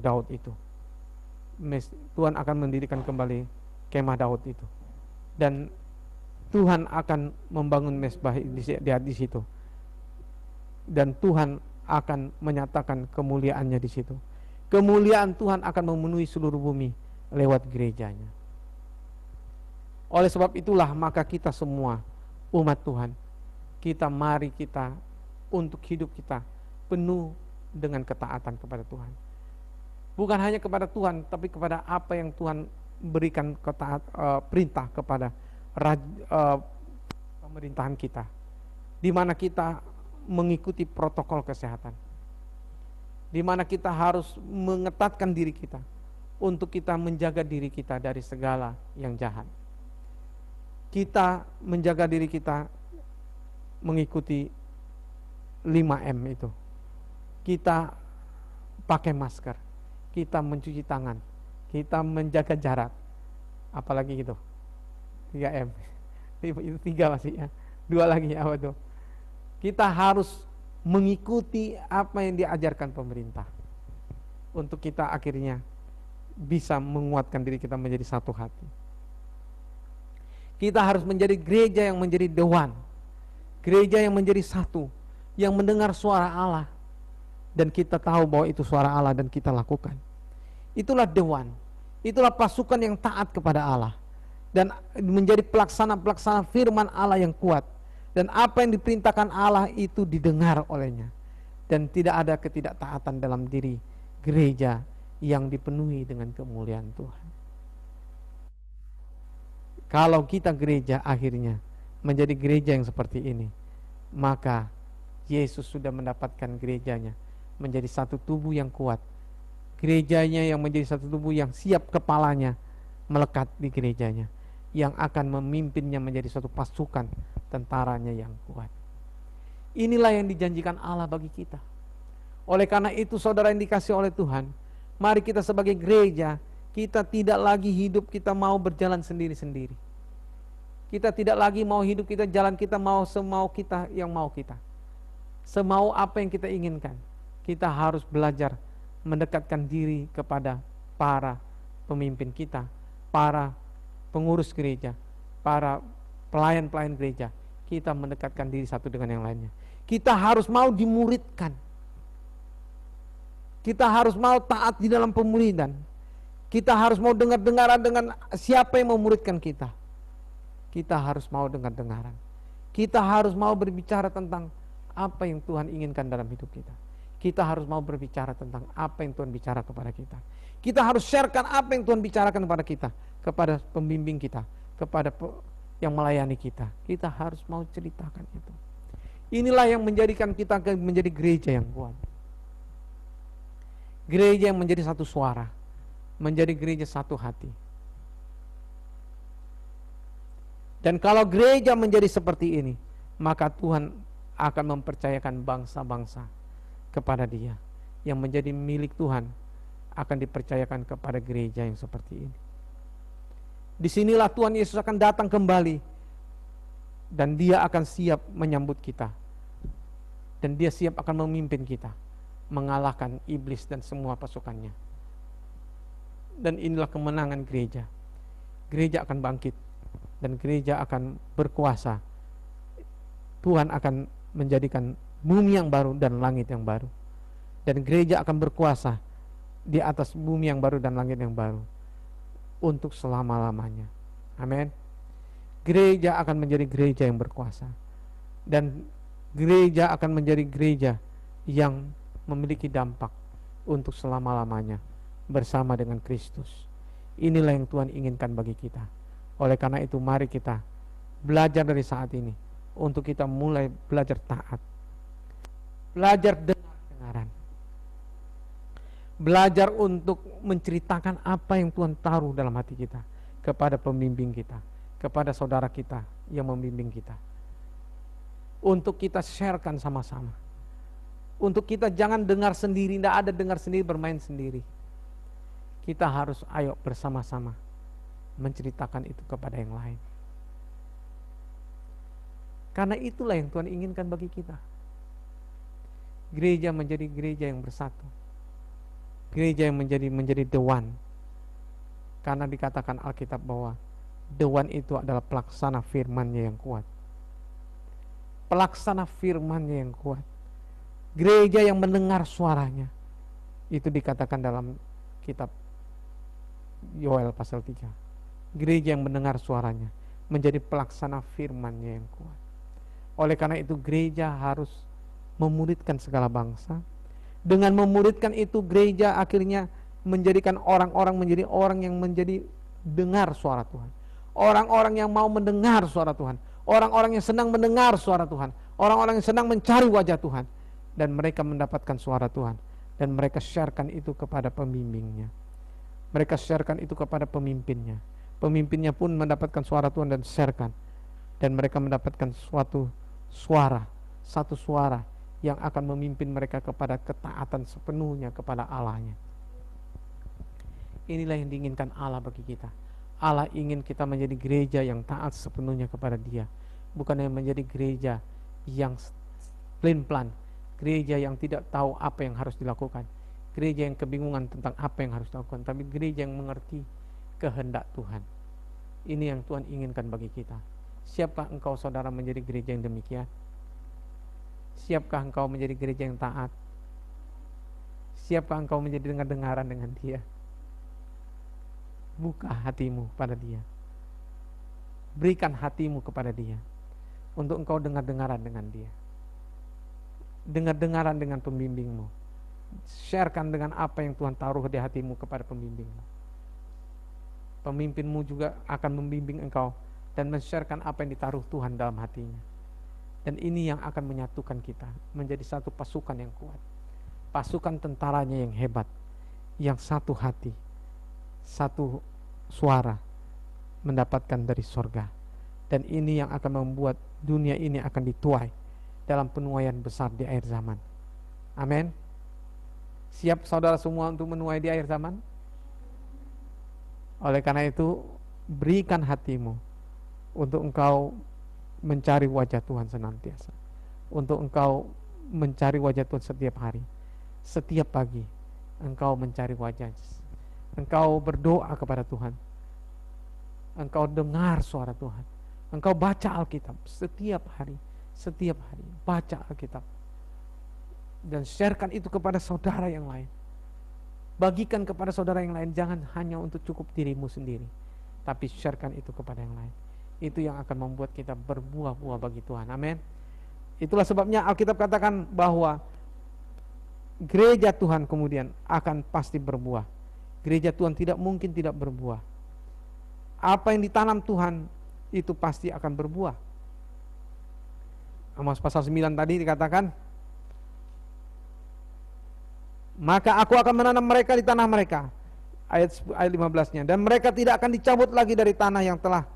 Daud itu. Tuhan akan mendirikan kembali kemah Daud itu, dan Tuhan akan membangun mezbah di situ, dan Tuhan akan menyatakan kemuliaannya di situ. Kemuliaan Tuhan akan memenuhi seluruh bumi lewat gerejanya. Oleh sebab itulah maka kita semua umat Tuhan, mari kita untuk hidup kita penuh dengan ketaatan kepada Tuhan. Bukan hanya kepada Tuhan, tapi kepada apa yang Tuhan berikan perintah kepada pemerintahan kita, di mana kita mengikuti protokol kesehatan, di mana kita harus mengetatkan diri kita untuk kita menjaga diri kita dari segala yang jahat. Kita menjaga diri kita mengikuti 5M itu. Kita pakai masker, kita mencuci tangan, kita menjaga jarak, apalagi gitu 3M. Itu 3 masih ya, 2 lagi apa tuh? Kita harus mengikuti apa yang diajarkan pemerintah, untuk kita akhirnya bisa menguatkan diri kita menjadi satu hati. Kita harus menjadi gereja yang menjadi the one, gereja yang menjadi satu, yang mendengar suara Allah, dan kita tahu bahwa itu suara Allah dan kita lakukan. Itulah the one, itulah pasukan yang taat kepada Allah, dan menjadi pelaksana firman Allah yang kuat, dan apa yang diperintahkan Allah itu didengar olehnya, dan tidak ada ketidaktaatan dalam diri gereja yang dipenuhi dengan kemuliaan Tuhan. Kalau kita gereja akhirnya menjadi gereja yang seperti ini, maka Yesus sudah mendapatkan gerejanya menjadi satu tubuh yang kuat. Gerejanya yang menjadi satu tubuh yang siap kepalanya melekat di gerejanya, yang akan memimpinnya menjadi suatu pasukan tentaranya yang kuat. Inilah yang dijanjikan Allah bagi kita. Oleh karena itu saudara yang dikasihi oleh Tuhan, mari kita sebagai gereja, kita tidak lagi hidup kita mau berjalan sendiri-sendiri. Kita tidak lagi mau hidup kita jalan kita mau semau kita yang mau kita. Semau apa yang kita inginkan. Kita harus belajar mendekatkan diri kepada para pemimpin kita, para pengurus gereja, para pelayan-pelayan gereja. Kita mendekatkan diri satu dengan yang lainnya. Kita harus mau dimuridkan. Kita harus mau taat di dalam pemuridan. Kita harus mau dengar-dengaran dengan siapa yang memuridkan kita. Kita harus mau dengar-dengaran. Kita harus mau berbicara tentang apa yang Tuhan inginkan dalam hidup kita. Kita harus mau berbicara tentang apa yang Tuhan bicara kepada kita. Kita harus sharekan apa yang Tuhan bicarakan kepada kita, kepada pembimbing kita, kepada yang melayani kita. Kita harus mau ceritakan itu. Inilah yang menjadikan kita menjadi gereja yang kuat. Gereja yang menjadi satu suara, menjadi gereja satu hati. Dan kalau gereja menjadi seperti ini, maka Tuhan akan mempercayakan bangsa-bangsa kepada Dia. Yang menjadi milik Tuhan akan dipercayakan kepada gereja yang seperti ini. Disinilah Tuhan Yesus akan datang kembali, dan Dia akan siap menyambut kita, dan Dia siap akan memimpin kita mengalahkan iblis dan semua pasukannya. Dan inilah kemenangan gereja. Gereja akan bangkit, dan gereja akan berkuasa. Tuhan akan menjadikan bumi yang baru dan langit yang baru, dan gereja akan berkuasa di atas bumi yang baru dan langit yang baru untuk selama-lamanya. Amin. Gereja akan menjadi gereja yang berkuasa, dan gereja akan menjadi gereja yang memiliki dampak untuk selama-lamanya bersama dengan Kristus. Inilah yang Tuhan inginkan bagi kita. Oleh karena itu mari kita belajar dari saat ini untuk kita mulai belajar taat, belajar dengar-dengaran, belajar untuk menceritakan apa yang Tuhan taruh dalam hati kita kepada pembimbing kita, kepada saudara kita yang membimbing kita, untuk kita sharekan sama-sama, untuk kita jangan dengar sendiri. Tidak ada dengar sendiri, bermain sendiri. Kita harus ayo bersama-sama menceritakan itu kepada yang lain. Karena itulah yang Tuhan inginkan bagi kita. Gereja menjadi gereja yang bersatu, gereja yang menjadi the one. Karena dikatakan Alkitab bahwa the one itu adalah pelaksana firman-Nya yang kuat. Pelaksana firman-Nya yang kuat. Gereja yang mendengar suaranya. Itu dikatakan dalam kitab Yoel pasal 3. Gereja yang mendengar suaranya menjadi pelaksana firman-Nya yang kuat. Oleh karena itu gereja harus memuridkan segala bangsa. Dengan memuridkan itu gereja akhirnya menjadikan orang-orang menjadi orang yang menjadi dengar suara Tuhan. Orang-orang yang mau mendengar suara Tuhan. Orang-orang yang senang mendengar suara Tuhan. Orang-orang yang senang mencari wajah Tuhan. Dan mereka mendapatkan suara Tuhan. Dan mereka sharekan itu kepada pembimbingnya. Mereka sharekan itu kepada pemimpinnya. Pemimpinnya pun mendapatkan suara Tuhan dan sharekan. Dan mereka mendapatkan suatu suara, satu suara yang akan memimpin mereka kepada ketaatan sepenuhnya kepada Allahnya. Inilah yang diinginkan Allah bagi kita. Allah ingin kita menjadi gereja yang taat sepenuhnya kepada Dia, bukan yang menjadi gereja yang plan-plan, gereja yang tidak tahu apa yang harus dilakukan, gereja yang kebingungan tentang apa yang harus dilakukan, tapi gereja yang mengerti kehendak Tuhan. Ini yang Tuhan inginkan bagi kita. Siapkah engkau saudara menjadi gereja yang demikian? Siapkah engkau menjadi gereja yang taat? Siapkah engkau menjadi dengar-dengaran dengan Dia? Buka hatimu pada Dia. Berikan hatimu kepada Dia untuk engkau dengar-dengaran dengan Dia. Dengar-dengaran dengan pembimbingmu. Sharekan dengan apa yang Tuhan taruh di hatimu kepada pembimbingmu. Pemimpinmu juga akan membimbing engkau dan men-sharekan apa yang ditaruh Tuhan dalam hatinya. Dan ini yang akan menyatukan kita menjadi satu pasukan yang kuat. Pasukan tentaranya yang hebat, yang satu hati, satu suara mendapatkan dari sorga. Dan ini yang akan membuat dunia ini akan dituai dalam penuaian besar di akhir zaman. Amin. Siap saudara semua untuk menuai di akhir zaman? Oleh karena itu, berikan hatimu untuk engkau mencari wajah Tuhan senantiasa, untuk engkau mencari wajah Tuhan setiap hari, setiap pagi engkau mencari wajah, engkau berdoa kepada Tuhan, engkau dengar suara Tuhan, engkau baca Alkitab setiap hari baca Alkitab, dan sharekan itu kepada saudara yang lain. Bagikan kepada saudara yang lain, jangan hanya untuk cukup dirimu sendiri, tapi sharekan itu kepada yang lain. Itu yang akan membuat kita berbuah-buah bagi Tuhan. Amin. Itulah sebabnya Alkitab katakan bahwa gereja Tuhan kemudian akan pasti berbuah. Gereja Tuhan tidak mungkin tidak berbuah. Apa yang ditanam Tuhan itu pasti akan berbuah. Amos pasal 9 tadi dikatakan, maka aku akan menanam mereka di tanah mereka. Ayat 15-nya. Dan mereka tidak akan dicabut lagi dari tanah yang telah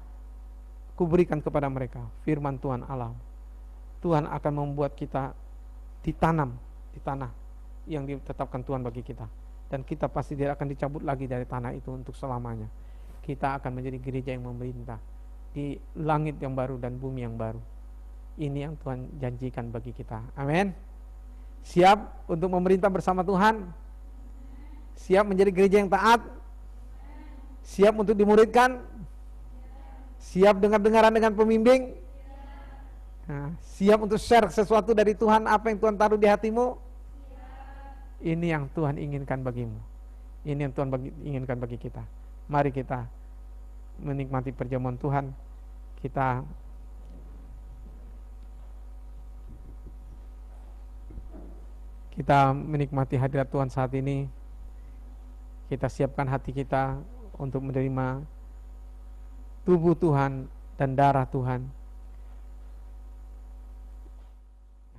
kuberikan kepada mereka. Firman Tuhan Allah. Tuhan akan membuat kita ditanam di tanah yang ditetapkan Tuhan bagi kita. Dan kita pasti tidak akan dicabut lagi dari tanah itu untuk selamanya. Kita akan menjadi gereja yang memerintah di langit yang baru dan bumi yang baru. Ini yang Tuhan janjikan bagi kita. Amin. Siap untuk memerintah bersama Tuhan? Siap menjadi gereja yang taat? Siap untuk dimuridkan? Siap dengar-dengaran dengan pembimbing? Nah, siap untuk share sesuatu dari Tuhan, apa yang Tuhan taruh di hatimu? Ini yang Tuhan inginkan bagimu. Ini yang Tuhan inginkan bagi kita. Mari kita menikmati perjamuan Tuhan. Kita menikmati hadirat Tuhan saat ini. Kita siapkan hati kita untuk menerima tubuh Tuhan dan darah Tuhan.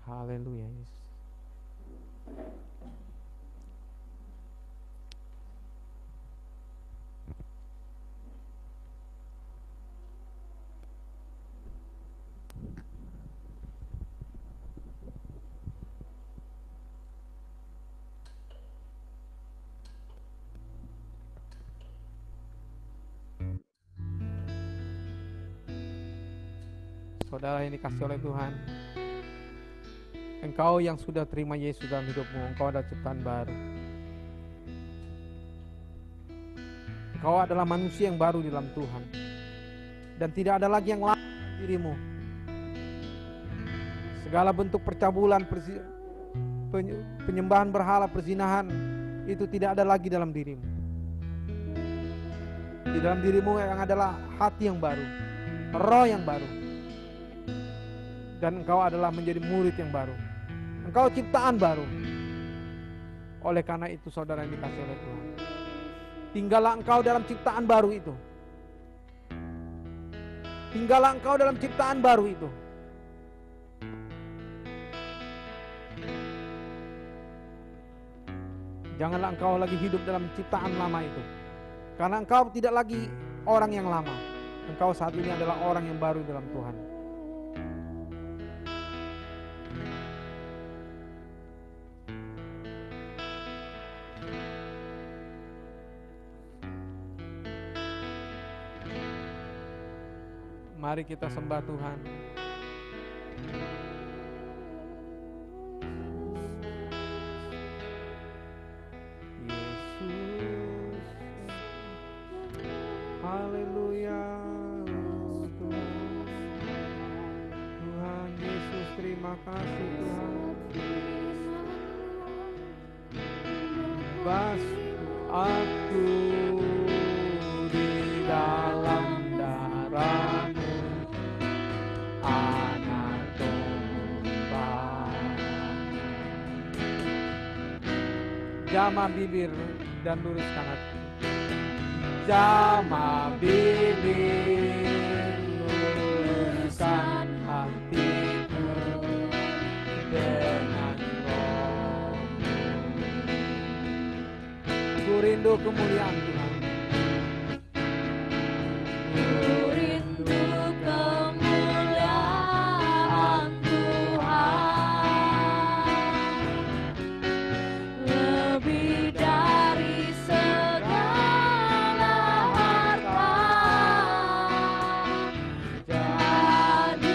Haleluya Yesus. Saudara yang dikasih oleh Tuhan, engkau yang sudah terima Yesus dalam hidupmu, engkau adalah ciptaan baru. Engkau adalah manusia yang baru di dalam Tuhan, dan tidak ada lagi yang lama dalam dirimu. Segala bentuk percabulan, penyembahan berhala, perzinahan, itu tidak ada lagi dalam dirimu. Di dalam dirimu yang adalah hati yang baru, roh yang baru. Dan engkau adalah menjadi murid yang baru. Engkau ciptaan baru. Oleh karena itu saudara yang dikasih oleh Tuhan, tinggallah engkau dalam ciptaan baru itu. Tinggallah engkau dalam ciptaan baru itu. Janganlah engkau lagi hidup dalam ciptaan lama itu. Karena engkau tidak lagi orang yang lama. Engkau saat ini adalah orang yang baru dalam Tuhan. Mari kita sembah Tuhan. basuh aku di dalam darah-Mu, anak domba. Jamah bibir dan luruskan hati. Jamah bibir, luruskan hatiku dengan Roh-Mu. Ku rindu kemuliaan Tuhan. Ku rindu kemuliaan Tuhan, lebih dari segala harta. Jadikan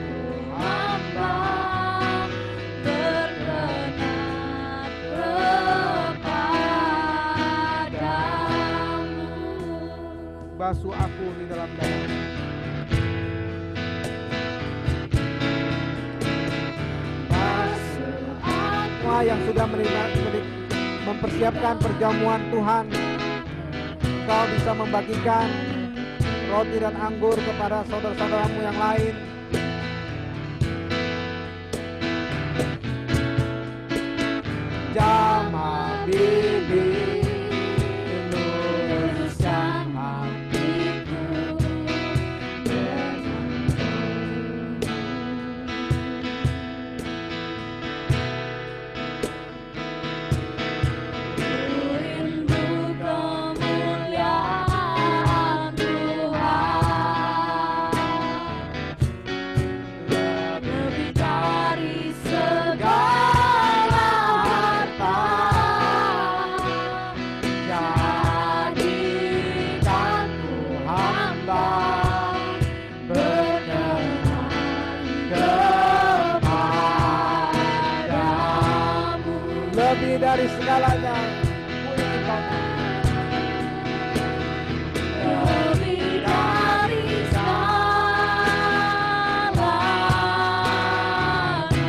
ku hamba berkenan kepadamu. Basuh aku di dalam darah. Basuh aku Semua yang sudah mempersiapkan perjamuan Tuhan, Engkau bisa membagikan roti dan anggur kepada saudara-saudaramu yang lain. Jamah bibir, luruskan hatiku dengan Ku rindu kemuliaan Tuhan, lebih dari segala harta. Jadikan ku hamba berkenan kepadamu. lebih dari segalanya. Ku ingin Kau Lebih dari segalanya, ku ingin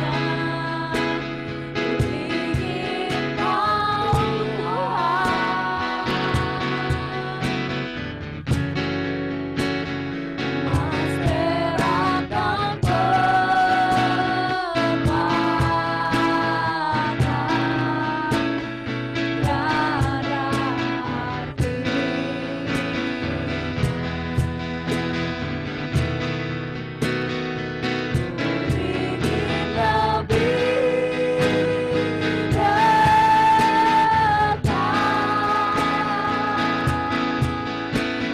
Kau Tuhan.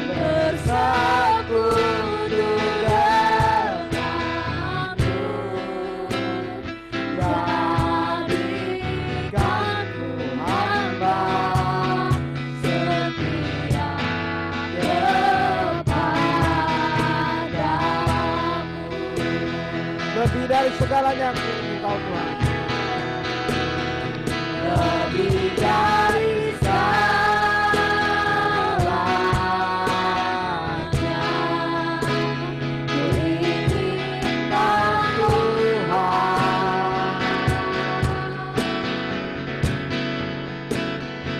Masyarakat lebih dari segalanya. Ku ingin Kau Tuhan. lebih dari segalanya,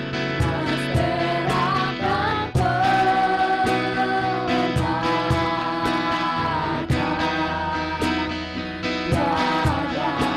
ku ingin Kau Tuhan. Masyarakat permata, tiada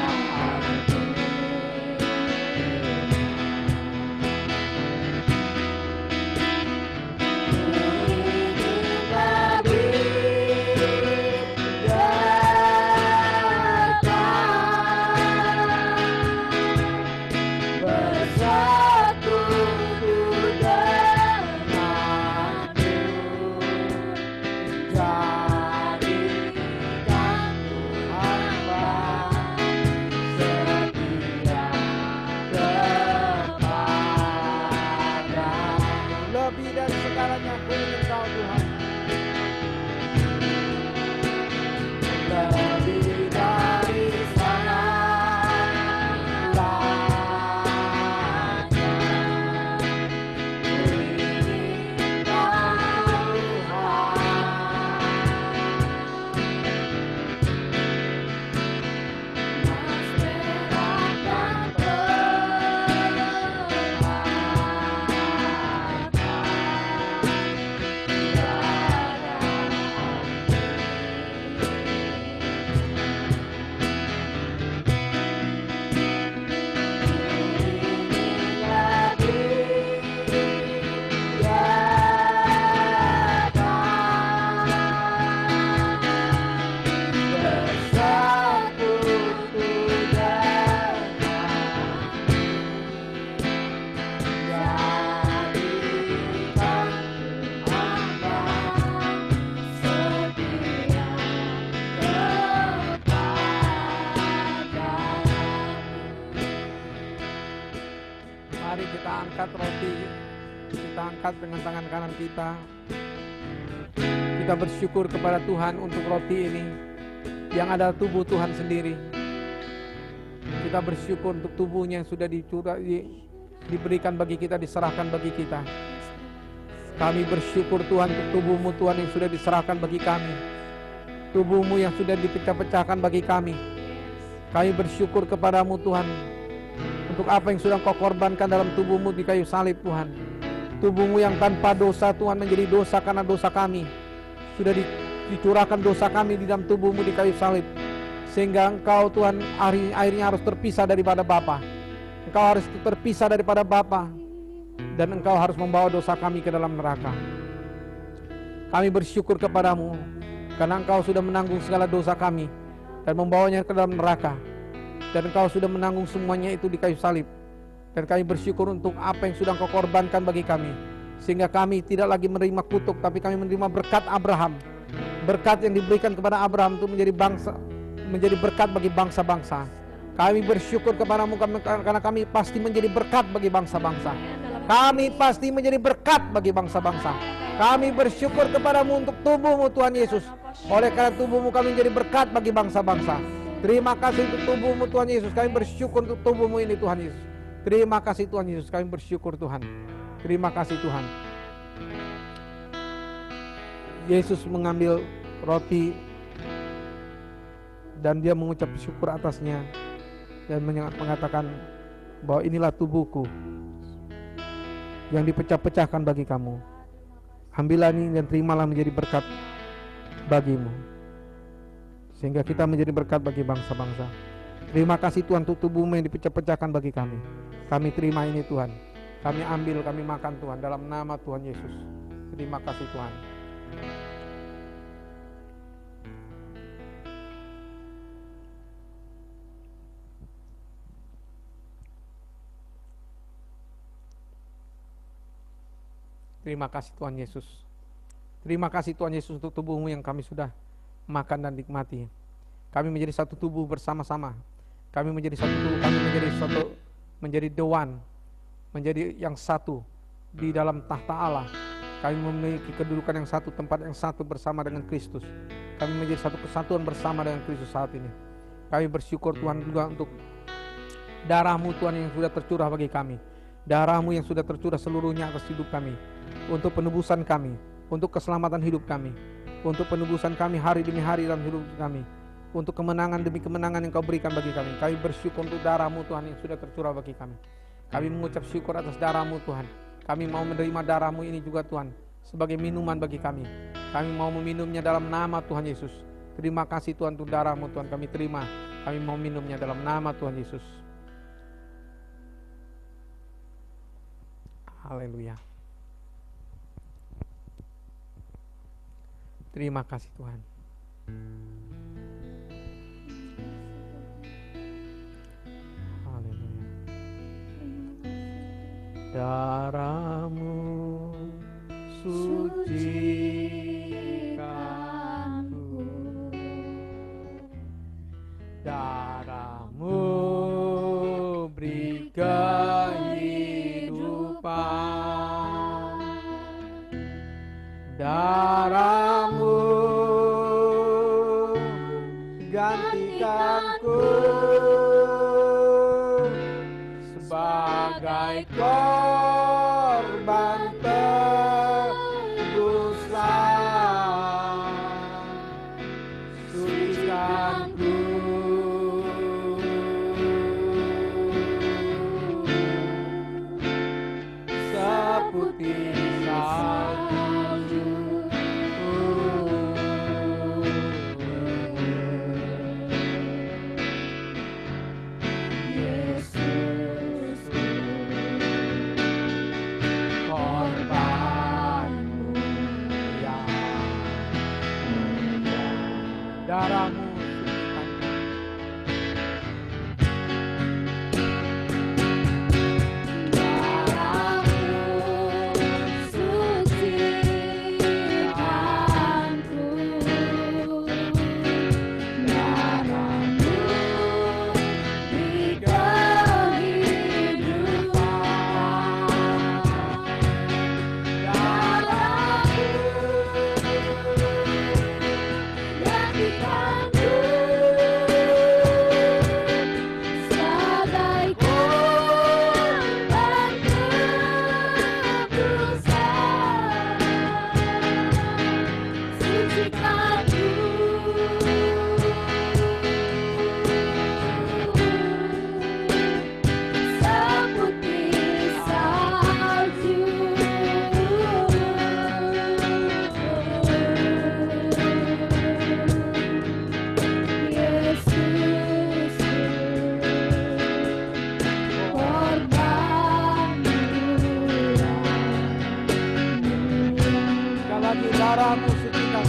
Mari kita angkat roti, kita angkat dengan tangan kanan kita. Kita bersyukur kepada Tuhan untuk roti ini yang ada tubuh Tuhan sendiri. Kita bersyukur untuk tubuhnya yang sudah diberikan bagi kita, diserahkan bagi kita. Kami bersyukur Tuhan untuk tubuh-Mu Tuhan yang sudah diserahkan bagi kami. Tubuh-Mu yang sudah dipecah-pecahkan bagi kami. Kami bersyukur kepadamu Tuhan untuk apa yang sudah Kau korbankan dalam tubuh-Mu di kayu salib Tuhan. Tubuh-Mu yang tanpa dosa Tuhan menjadi dosa karena dosa kami. Sudah dicurahkan dosa kami di dalam tubuh-Mu di kayu salib. Sehingga Engkau Tuhan akhirnya harus terpisah daripada Bapa. Engkau harus terpisah daripada Bapa. Dan Engkau harus membawa dosa kami ke dalam neraka. Kami bersyukur kepadamu karena Engkau sudah menanggung segala dosa kami dan membawanya ke dalam neraka. Dan Engkau sudah menanggung semuanya itu di kayu salib. Dan kami bersyukur untuk apa yang sudah Engkau korbankan bagi kami. Sehingga kami tidak lagi menerima kutuk, tapi kami menerima berkat Abraham. Berkat yang diberikan kepada Abraham itu menjadi berkat bagi bangsa-bangsa. Kami bersyukur kepadamu karena kami pasti menjadi berkat bagi bangsa-bangsa. Kami pasti menjadi berkat bagi bangsa-bangsa. Kami bersyukur kepadamu untuk tubuh-Mu Tuhan Yesus. Oleh karena tubuh-Mu kami menjadi berkat bagi bangsa-bangsa. Terima kasih untuk tubuh-Mu Tuhan Yesus. Kami bersyukur untuk tubuh-Mu ini Tuhan Yesus. Terima kasih Tuhan Yesus. Kami bersyukur Tuhan. Terima kasih Tuhan. Yesus mengambil roti dan Dia mengucap syukur atasnya dan mengatakan bahwa inilah tubuhku yang dipecah-pecahkan bagi kamu. Ambillah ini dan terimalah menjadi berkat bagimu. Sehingga kita menjadi berkat bagi bangsa-bangsa. Terima kasih Tuhan untuk tubuh-Mu yang dipecah-pecahkan bagi kami. Kami terima ini Tuhan. Kami ambil, kami makan Tuhan dalam nama Tuhan Yesus. Terima kasih Tuhan. Terima kasih Tuhan Yesus. Terima kasih Tuhan Yesus untuk tubuh-Mu yang kami sudah makan dan nikmati. Kami menjadi satu tubuh bersama-sama. Kami menjadi satu tubuh, kami menjadi dewan, menjadi yang satu di dalam tahta Allah. Kami memiliki kedudukan yang satu, tempat yang satu bersama dengan Kristus. Kami menjadi satu kesatuan bersama dengan Kristus saat ini. Kami bersyukur Tuhan juga untuk darah-Mu Tuhan yang sudah tercurah bagi kami. Darah-Mu yang sudah tercurah seluruhnya atas hidup kami. Untuk penebusan kami, untuk keselamatan hidup kami, untuk penebusan kami hari demi hari dalam hidup kami, untuk kemenangan demi kemenangan yang Kau berikan bagi kami. Kami bersyukur untuk darah-Mu Tuhan yang sudah tercurah bagi kami. Kami mengucap syukur atas darah-Mu Tuhan. Kami mau menerima darah-Mu ini juga Tuhan sebagai minuman bagi kami. Kami mau meminumnya dalam nama Tuhan Yesus. Terima kasih Tuhan untuk darah-Mu Tuhan, kami terima. Kami mau minumnya dalam nama Tuhan Yesus. Haleluya. Terima kasih Tuhan. Haleluya. Darah-Mu sucikanku, darah-Mu beri kehidupan, darah-Mu gantikanku sebagai korban tebusan. Sucikanku seputih salju. Darah-Mu sucikanku, darah-Mu sucikan.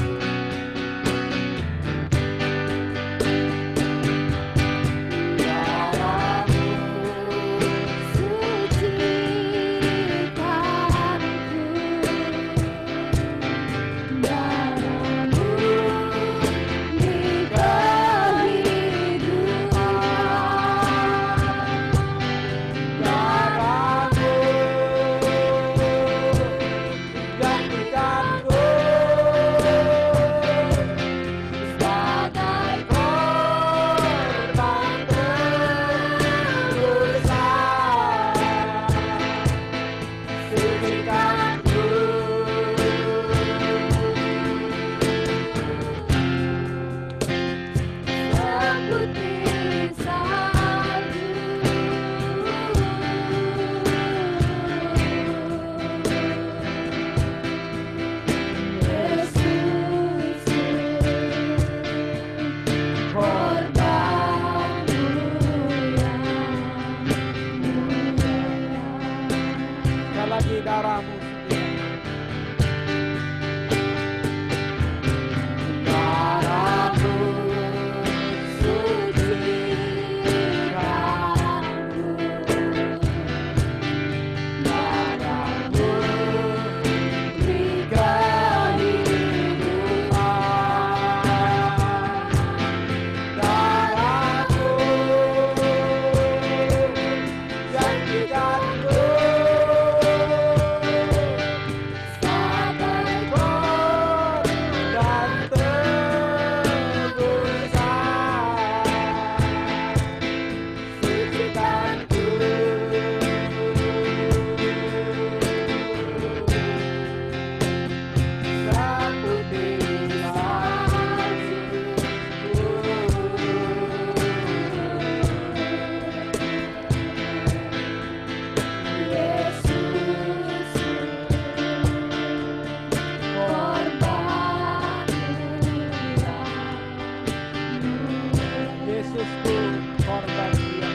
Lagi darah-Mu Yesusku korban Dia.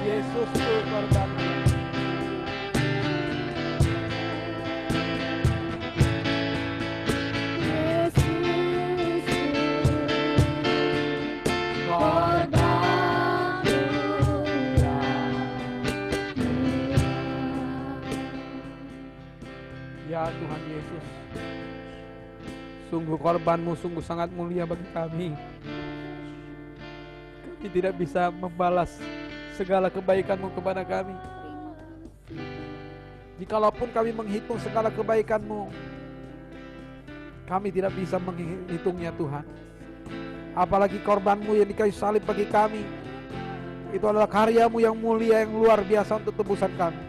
Yesusku korban Dia. Ya Tuhan Yesus, sungguh korban-Mu sungguh sangat mulia bagi kami. Kami tidak bisa membalas segala kebaikan-Mu kepada kami. Jikalaupun kami menghitung segala kebaikan-Mu, kami tidak bisa menghitungnya Tuhan. Apalagi korban-Mu yang di kayu salib bagi kami, itu adalah karya-Mu yang mulia, yang luar biasa untuk tebusan kami.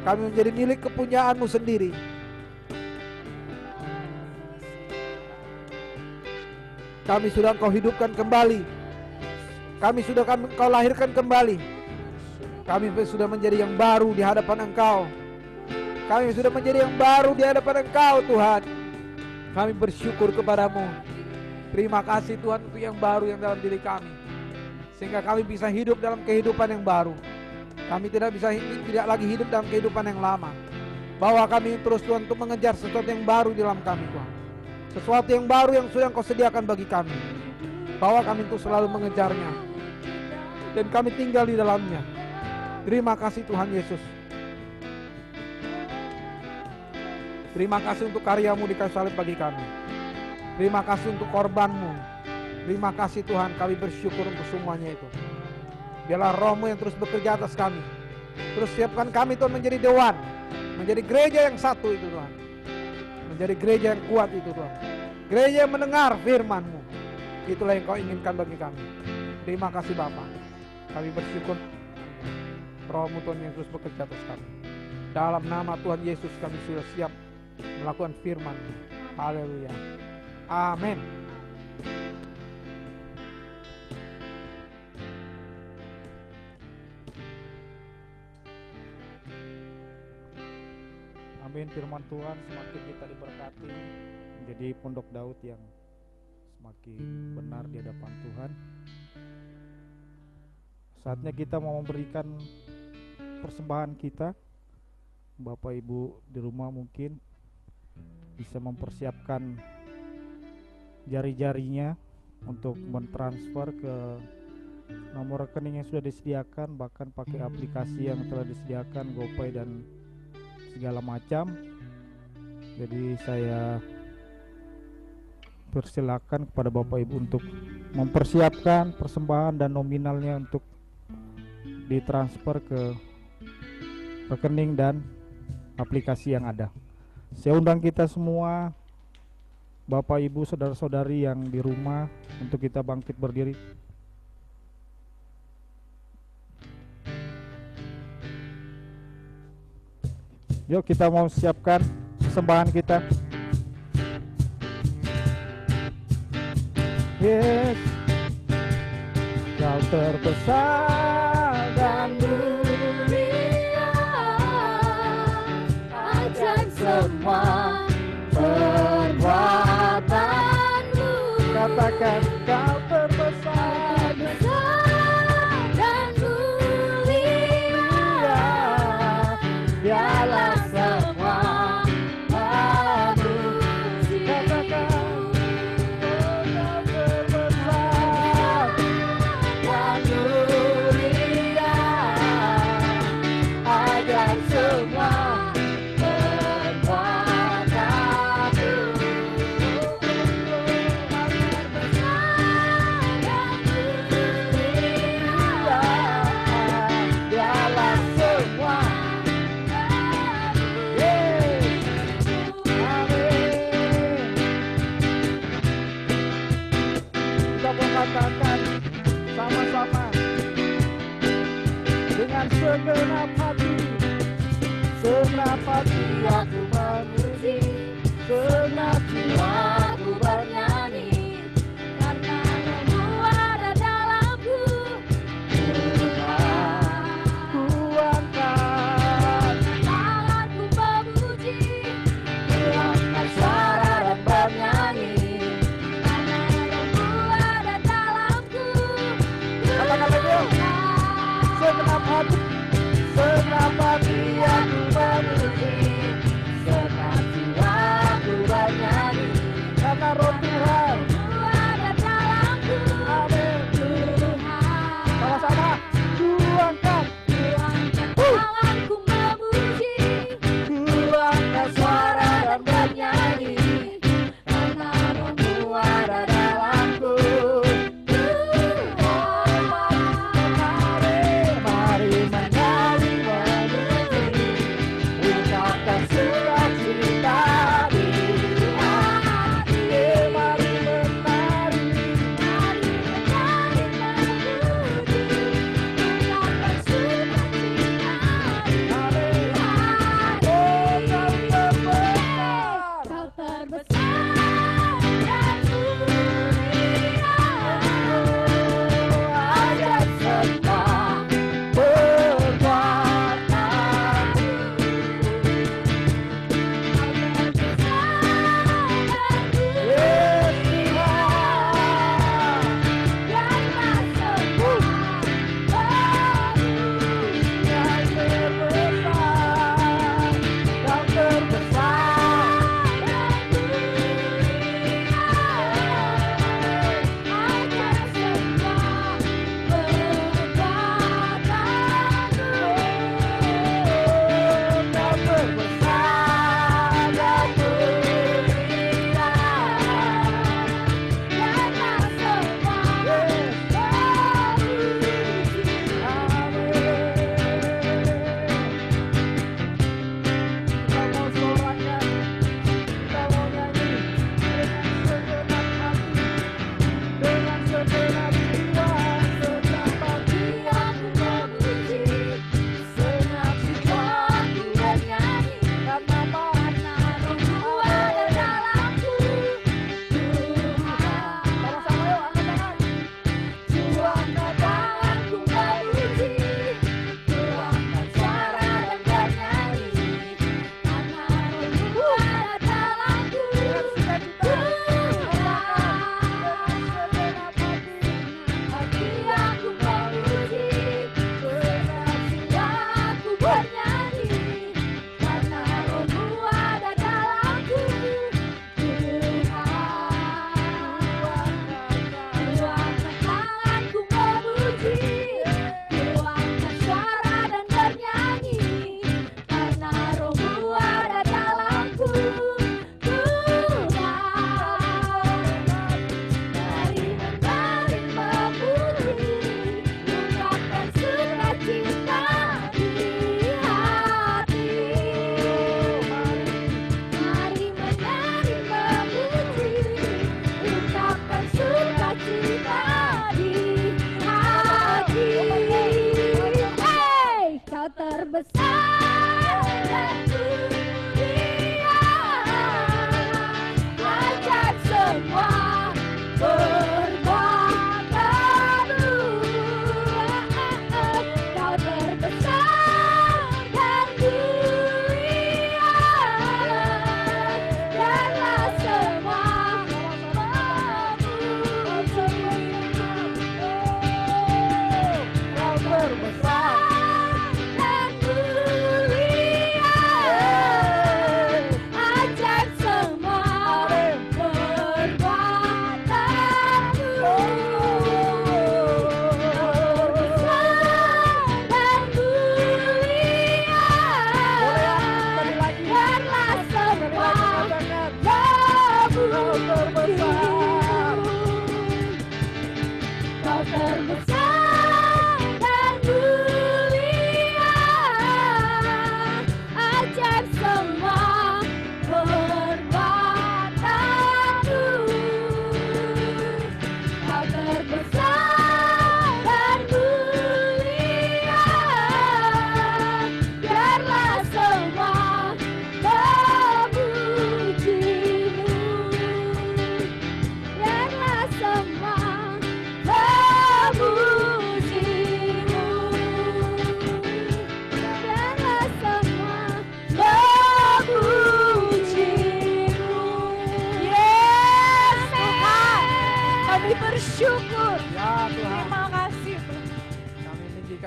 Kami menjadi milik kepunyaan-Mu sendiri. Kami sudah Engkau hidupkan kembali. Kami sudah Engkau lahirkan kembali. Kami sudah menjadi yang baru di hadapan Engkau. Kami sudah menjadi yang baru di hadapan Engkau Tuhan. Kami bersyukur kepada-Mu. Terima kasih Tuhan untuk yang baru yang dalam diri kami, sehingga kami bisa hidup dalam kehidupan yang baru. Kami tidak lagi hidup dalam kehidupan yang lama. Bawa kami terus Tuhan untuk mengejar sesuatu yang baru di dalam kami Tuhan. Sesuatu yang baru yang sudah Engkau sediakan bagi kami. Bawa kami untuk selalu mengejarnya, dan kami tinggal di dalamnya. Terima kasih Tuhan Yesus. Terima kasih untuk karya-Mu di kayu salib bagi kami. Terima kasih untuk korban-Mu. Terima kasih Tuhan, kami bersyukur untuk semuanya itu. Biarlah Roh-Mu yang terus bekerja atas kami. Terus siapkan kami Tuhan menjadi dewan, menjadi gereja yang satu itu Tuhan. Menjadi gereja yang kuat itu Tuhan. Gereja yang mendengar firman-Mu. Itulah yang Kau inginkan bagi kami. Terima kasih Bapa. Kami bersyukur Roh-Mu Tuhan yang terus bekerja atas kami. Dalam nama Tuhan Yesus kami sudah siap melakukan firman-Mu. Haleluya. Amin. Amin. Firman Tuhan semakin kita diberkati, menjadi pondok Daud yang semakin benar di hadapan Tuhan. Saatnya kita mau memberikan persembahan kita. Bapak Ibu di rumah mungkin bisa mempersiapkan jari-jarinya untuk mentransfer ke nomor rekening yang sudah disediakan, bahkan pakai aplikasi yang telah disediakan GoPay dan segala macam. Jadi saya persilakan kepada Bapak Ibu untuk mempersiapkan persembahan dan nominalnya untuk ditransfer ke rekening dan aplikasi yang ada. Saya undang kita semua, Bapak Ibu, saudara-saudari yang di rumah, untuk kita bangkit berdiri. Yuk kita mau siapkan persembahan kita. Yes, Kau terbesar dan mulia, ajaib semua perbuatanmu. katakan Kau terbesar Besar dan mulia, dialah semua manusia. Katakan Kau terbesar Dan mulia, ajaib semua perbuatanmu. dialah semua. Yes, amin. Kita mau katakan sama-sama dengan segenap hati. Segenap hati aku memuji, segenap jiwa Aku bernyanyi karena Rohmu ada dalamku. ku angkat. Tanganku memuji, angkat suara dan bernyanyi karena Rohmu ada dalamku. Katakan lagi yuk. Segenap hati aku memuji,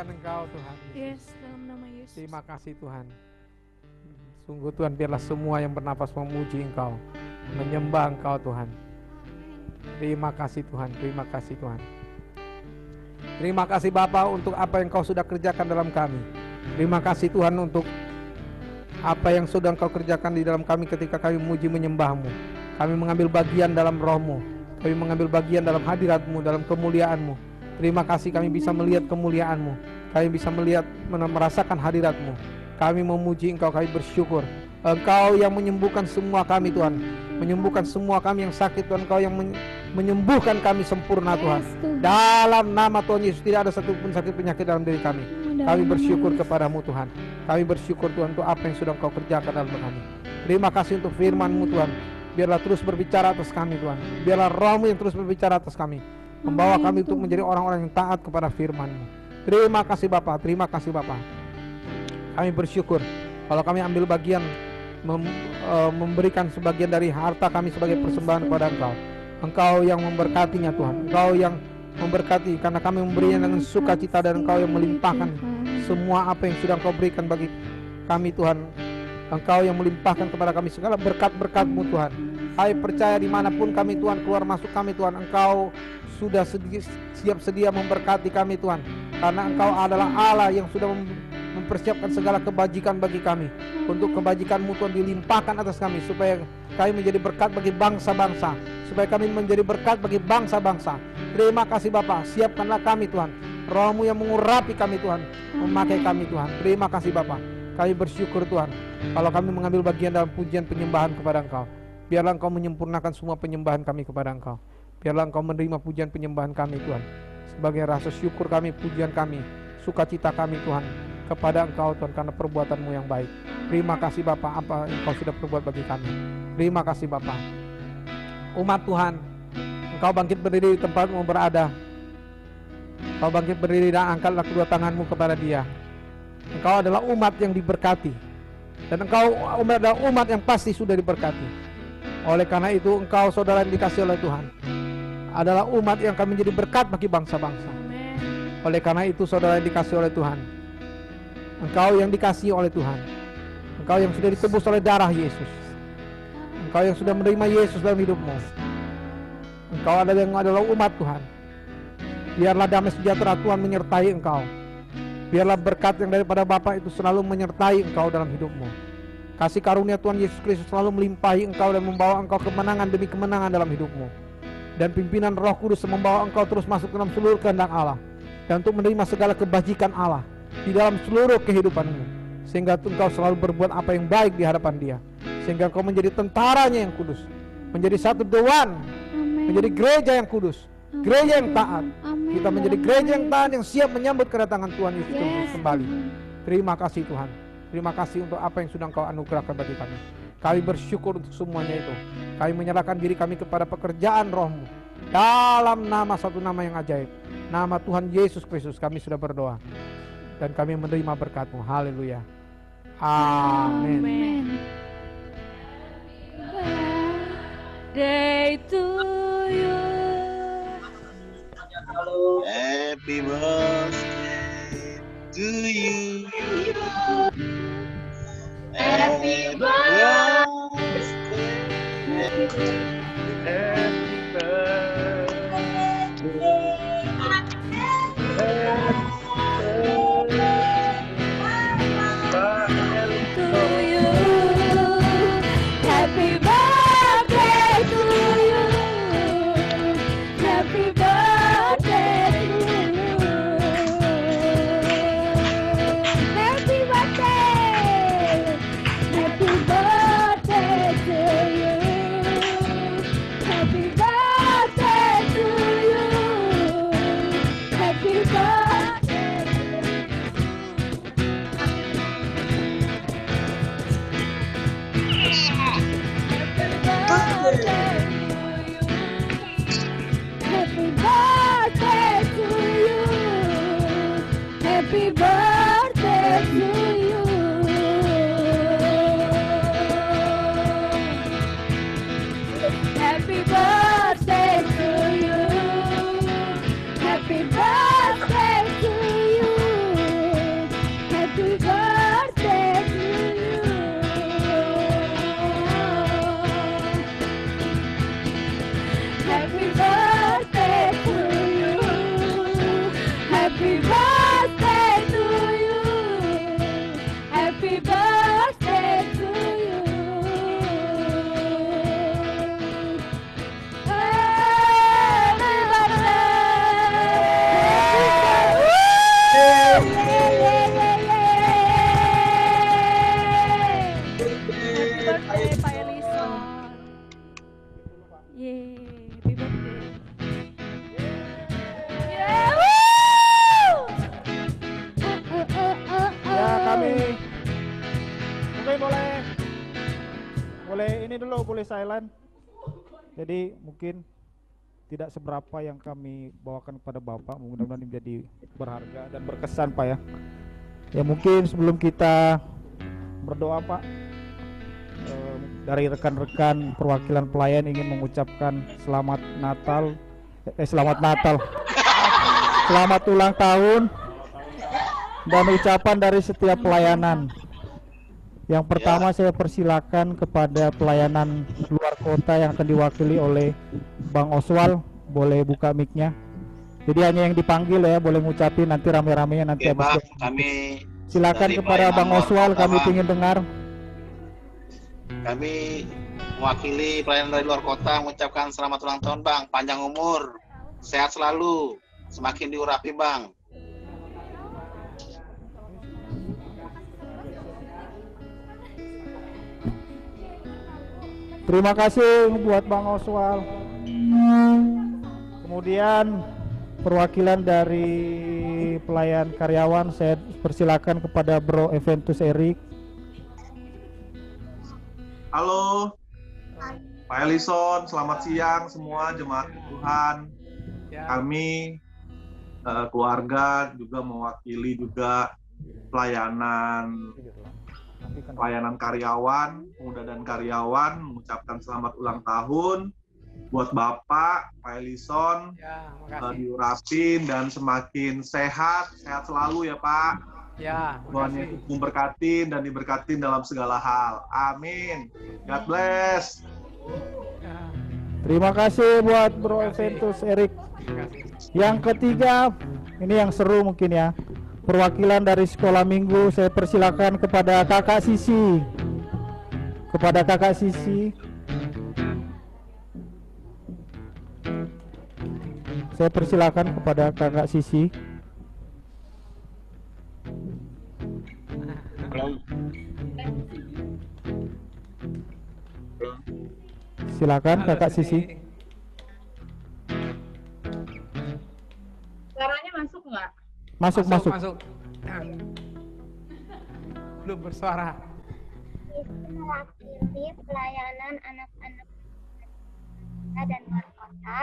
memuliakan Engkau Tuhan Yesus. Yes, dalam nama Yesus. Terima kasih Tuhan. Sungguh Tuhan, biarlah semua yang bernapas memuji Engkau, menyembah Engkau Tuhan. Terima kasih Tuhan, terima kasih Tuhan. Terima kasih Bapa untuk apa yang Kau sudah kerjakan dalam kami. Terima kasih Tuhan untuk apa yang sudah Engkau kerjakan di dalam kami ketika kami memuji menyembah-Mu. Kami mengambil bagian dalam roh-Mu, kami mengambil bagian dalam hadirat-Mu, dalam kemuliaan-Mu. Terima kasih kami bisa melihat kemuliaan-Mu, kami bisa melihat, merasakan hadirat-Mu. Kami memuji Engkau, kami bersyukur. Engkau yang menyembuhkan semua kami Tuhan, menyembuhkan semua kami yang sakit Tuhan. Engkau yang menyembuhkan kami sempurna Tuhan. Dalam nama Tuhan Yesus tidak ada satupun sakit penyakit dalam diri kami. Kami bersyukur kepada-Mu Tuhan. Kami bersyukur Tuhan untuk apa yang sudah Engkau kerjakan dalam kami. Terima kasih untuk firman-Mu Tuhan. Biarlah terus berbicara atas kami Tuhan. Biarlah roh-Mu yang terus berbicara atas kami, membawa kami untuk menjadi orang-orang yang taat kepada firman-Mu. Terima kasih Bapa, terima kasih Bapa. Kami bersyukur kalau kami ambil bagian memberikan sebagian dari harta kami sebagai persembahan kepada Engkau. Engkau yang memberkatinya Tuhan. Engkau yang memberkati karena kami memberinya dengan sukacita, dan Engkau yang melimpahkan semua apa yang sudah Engkau berikan bagi kami Tuhan. Engkau yang melimpahkan kepada kami segala berkat-berkat-Mu Tuhan. Kami percaya dimanapun kami Tuhan, keluar masuk kami Tuhan, Engkau sudah siap sedia memberkati kami Tuhan. Karena Engkau adalah Allah yang sudah mempersiapkan segala kebajikan bagi kami. Untuk kebajikan-Mu Tuhan dilimpahkan atas kami, supaya kami menjadi berkat bagi bangsa-bangsa, supaya kami menjadi berkat bagi bangsa-bangsa. Terima kasih Bapa, siapkanlah kami Tuhan, roh-Mu yang mengurapi kami Tuhan, memakai kami Tuhan. Terima kasih Bapa. Kami bersyukur Tuhan kalau kami mengambil bagian dalam pujian penyembahan kepada Engkau. Biarlah Engkau menyempurnakan semua penyembahan kami kepada Engkau. Biarlah Engkau menerima pujian penyembahan kami Tuhan, sebagai rasa syukur kami, pujian kami, sukacita kami Tuhan kepada Engkau Tuhan, karena perbuatan-Mu yang baik. Terima kasih Bapa apa yang Engkau sudah perbuat bagi kami. Terima kasih Bapa. Umat Tuhan, Engkau bangkit berdiri di tempat-Mu berada. Engkau bangkit berdiri dan angkatlah kedua tangan-Mu kepada Dia. Engkau adalah umat yang diberkati, dan Engkau adalah umat yang pasti sudah diberkati. Oleh karena itu Engkau saudara yang dikasihi oleh Tuhan adalah umat yang akan menjadi berkat bagi bangsa-bangsa. Oleh karena itu saudara yang dikasihi oleh Tuhan, Engkau yang dikasihi oleh Tuhan, Engkau yang sudah ditebus oleh darah Yesus, Engkau yang sudah menerima Yesus dalam hidupmu, Engkau adalah umat Tuhan. Biarlah damai sejahtera Tuhan menyertai Engkau. Biarlah berkat yang daripada Bapa itu selalu menyertai Engkau dalam hidupmu. Kasih karunia Tuhan Yesus Kristus selalu melimpahi Engkau dan membawa Engkau kemenangan demi kemenangan dalam hidupmu. Dan pimpinan Roh Kudus membawa Engkau terus masuk dalam seluruh kehendak Allah, dan untuk menerima segala kebajikan Allah di dalam seluruh kehidupanmu, sehingga Engkau selalu berbuat apa yang baik di hadapan Dia, sehingga Engkau menjadi tentaranya yang kudus, menjadi satu dewan, menjadi gereja yang kudus, gereja yang taat. Kita menjadi gereja yang taat, yang siap menyambut kedatangan Tuhan Yesus Kristus kembali. Terima kasih Tuhan. Terima kasih untuk apa yang sudah Engkau anugerahkan bagi kami. Kami bersyukur untuk semuanya itu. Kami menyerahkan diri kami kepada pekerjaan Roh-Mu. Dalam nama satu nama yang ajaib, nama Tuhan Yesus Kristus, kami sudah berdoa. Dan kami menerima berkat-Mu. Haleluya. Amin. Day to you. Happy birthday to you. Happy birthday. Happy boleh ini dulu, boleh silent. Jadi mungkin tidak seberapa yang kami bawakan kepada Bapak, mudah-mudahan ini menjadi berharga dan berkesan Pak ya. Ya mungkin sebelum kita berdoa Pak, dari rekan-rekan perwakilan pelayan ingin mengucapkan selamat Natal, selamat ulang tahun dan ucapan dari setiap pelayanan. Yang pertama saya persilakan kepada pelayanan luar kota yang akan diwakili oleh Bang Oswal, boleh buka mic-nya. Jadi hanya yang dipanggil ya, boleh ngucapin, nanti rame-ramenya nanti habis. Kami silakan kepada Bang Oswal, kami ingin dengar. Kami mewakili pelayanan dari luar kota mengucapkan selamat ulang tahun Bang, panjang umur, sehat selalu, semakin diurapi Bang. Terima kasih buat Bang Oswal. Kemudian perwakilan dari pelayan karyawan saya persilakan kepada Bro Eventus Erik. Halo, Pak Elison, selamat siang semua jemaat Tuhan. Kami keluarga juga mewakili juga pelayanan karyawan, pemuda dan karyawan mengucapkan selamat ulang tahun buat Bapak Pak Elison, diurapin dan semakin sehat selalu ya Pak. Ya, Tuhan Yesus memberkatin dan diberkatin dalam segala hal. Amin. God bless. Terima kasih buat Bro Eventus Erik. Yang ketiga, ini yang seru mungkin ya. Perwakilan dari sekolah minggu saya persilakan kepada Kakak Sisi. Saya persilakan kepada Kakak Sisi. Silakan Kakak Sisi. Suaranya masuk nggak? Masuk. Belum bersuara. Mewakili pelayanan anak-anak dan luar kota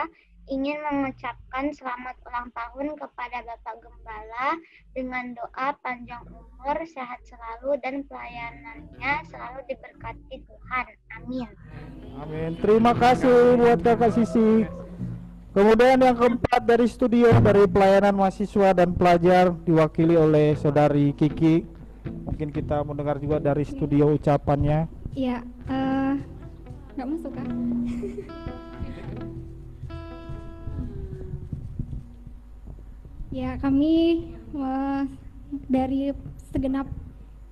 ingin mengucapkan selamat ulang tahun kepada Bapak Gembala dengan doa panjang umur, sehat selalu dan pelayanannya selalu diberkati Tuhan. Amin. Amin. Terima kasih buat Kakak Sisi. Kemudian yang keempat dari studio, dari pelayanan mahasiswa dan pelajar diwakili oleh Saudari Kiki. Mungkin kita mendengar juga dari studio ucapannya. Ya, nggak masuk kan? Ya, kami dari segenap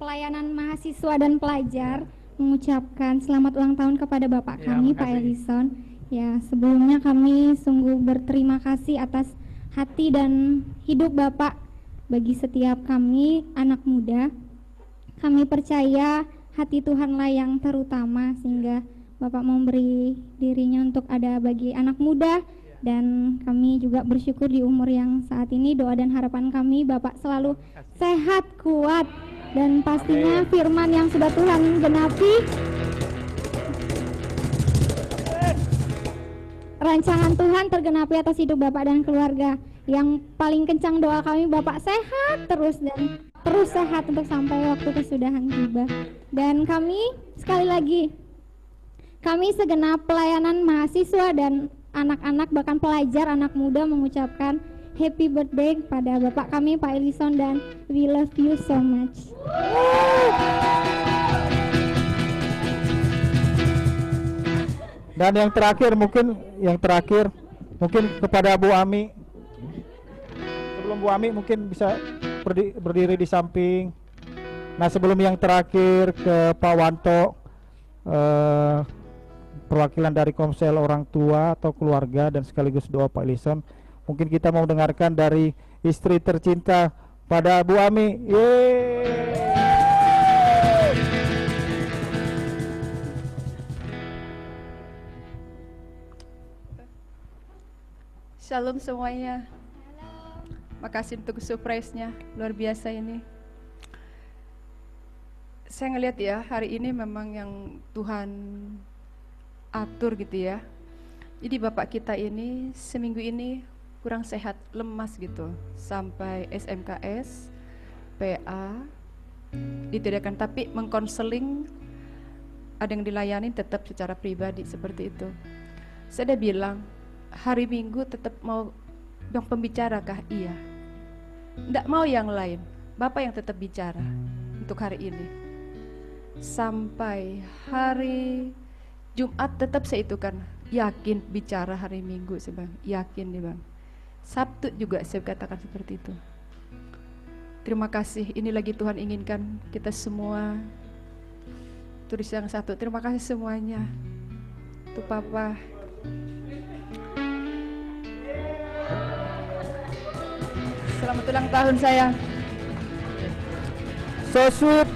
pelayanan mahasiswa dan pelajar mengucapkan selamat ulang tahun kepada Bapak kami, Pak Elison. Ya, sebelumnya kami sungguh berterima kasih atas hati dan hidup Bapak bagi setiap kami anak muda. Kami percaya hati Tuhanlah yang terutama sehingga Bapak memberi dirinya untuk ada bagi anak muda, dan kami juga bersyukur di umur yang saat ini. Doa dan harapan kami Bapak selalu sehat, kuat, dan pastinya firman yang sudah Tuhan genapi, rancangan Tuhan tergenapi atas hidup Bapak dan keluarga. Yang paling kencang doa kami Bapak sehat terus dan terus sehat untuk sampai waktu kesudahan tiba. Dan kami sekali lagi, kami segenap pelayanan mahasiswa dan anak-anak bahkan pelajar anak muda mengucapkan happy birthday pada Bapak kami Pak Elison, dan we love you so much. Dan yang terakhir mungkin kepada Bu Ami. Sebelum Bu Ami mungkin bisa berdiri di samping. Nah, sebelum yang terakhir ke Pak Wanto, perwakilan dari Komsel orang tua atau keluarga dan sekaligus doa Pak Elison. Mungkin kita mau dengarkan dari istri tercinta pada Bu Ami. Yeay. Shalom semuanya. Makasih untuk surprise-nya, luar biasa ini. Saya ngelihat ya, hari ini memang yang Tuhan atur gitu ya. Jadi Bapak kita ini seminggu ini kurang sehat, lemas gitu. Sampai SMKS, PA, ditidakkan, tapi mengkonseling, ada yang dilayani tetap secara pribadi seperti itu. Saya udah bilang, hari Minggu tetap mau yang pembicara kah? Iya. Nggak mau yang lain, Bapak yang tetap bicara untuk hari ini. Sampai hari Jumat tetap saya itu kan yakin bicara hari Minggu sih Bang, yakin nih Bang. Sabtu juga saya katakan seperti itu. Terima kasih, ini lagi Tuhan inginkan kita semua. Tulis yang satu, terima kasih semuanya untuk Papa. Selamat ulang tahun sayang. So sweet.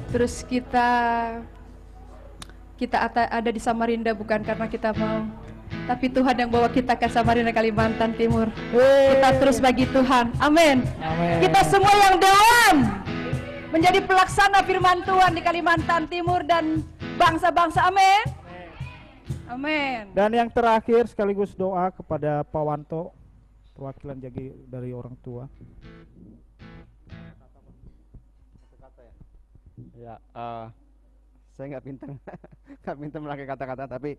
Terus kita ada di Samarinda bukan karena kita mau, tapi Tuhan yang bawa kita ke Samarinda, Kalimantan Timur. Kita terus bagi Tuhan, amin. Kita semua yang doan menjadi pelaksana firman Tuhan di Kalimantan Timur dan bangsa-bangsa, amin. Amin. Dan yang terakhir sekaligus doa kepada Pak Wanto, perwakilan jadi dari orang tua. Ya, saya nggak pintar, memakai kata-kata, tapi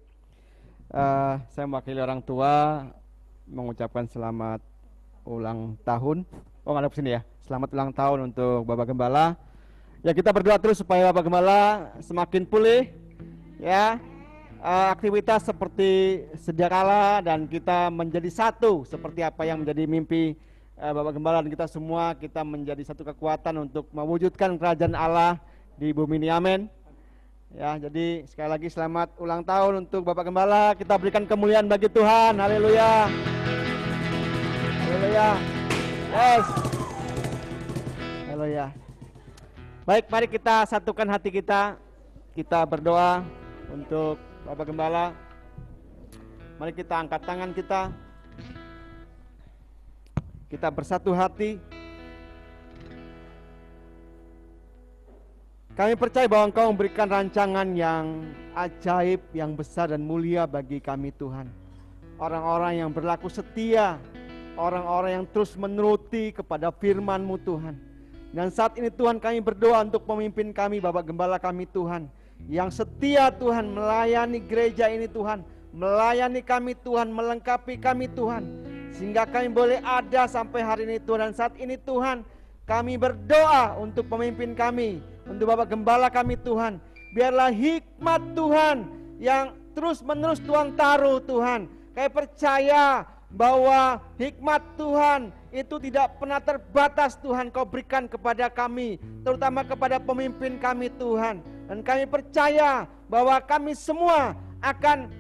saya mewakili orang tua mengucapkan selamat ulang tahun. Oh, nggak ada kesini ya. Selamat ulang tahun untuk Bapak Gembala. Ya, kita berdoa terus supaya Bapak Gembala semakin pulih, ya. Aktivitas seperti sedia kala dan kita menjadi satu seperti apa yang menjadi mimpi Bapak Gembala, dan kita semua kita menjadi satu kekuatan untuk mewujudkan kerajaan Allah di bumi ini, amin. Ya, jadi sekali lagi selamat ulang tahun untuk Bapak Gembala. Kita berikan kemuliaan bagi Tuhan. Haleluya. Haleluya. Yes. Haleluya. Baik, mari kita satukan hati kita. Kita berdoa untuk Bapak Gembala. Mari kita angkat tangan kita. Kita bersatu hati. Kami percaya bahwa Engkau memberikan rancangan yang ajaib, yang besar dan mulia bagi kami Tuhan. Orang-orang yang berlaku setia, orang-orang yang terus menuruti kepada firman-Mu Tuhan. Dan saat ini Tuhan, kami berdoa untuk pemimpin kami, Bapak Gembala kami Tuhan, yang setia Tuhan melayani gereja ini Tuhan, melayani kami Tuhan, melengkapi kami Tuhan, sehingga kami boleh ada sampai hari ini Tuhan. Dan saat ini Tuhan, kami berdoa untuk pemimpin kami, untuk Bapak Gembala kami Tuhan. Biarlah hikmat Tuhan yang terus menerus Tuhan taruh Tuhan. Kami percaya bahwa hikmat Tuhan itu tidak pernah terbatas Tuhan. Kau berikan kepada kami, terutama kepada pemimpin kami Tuhan. Dan kami percaya bahwa kami semua akan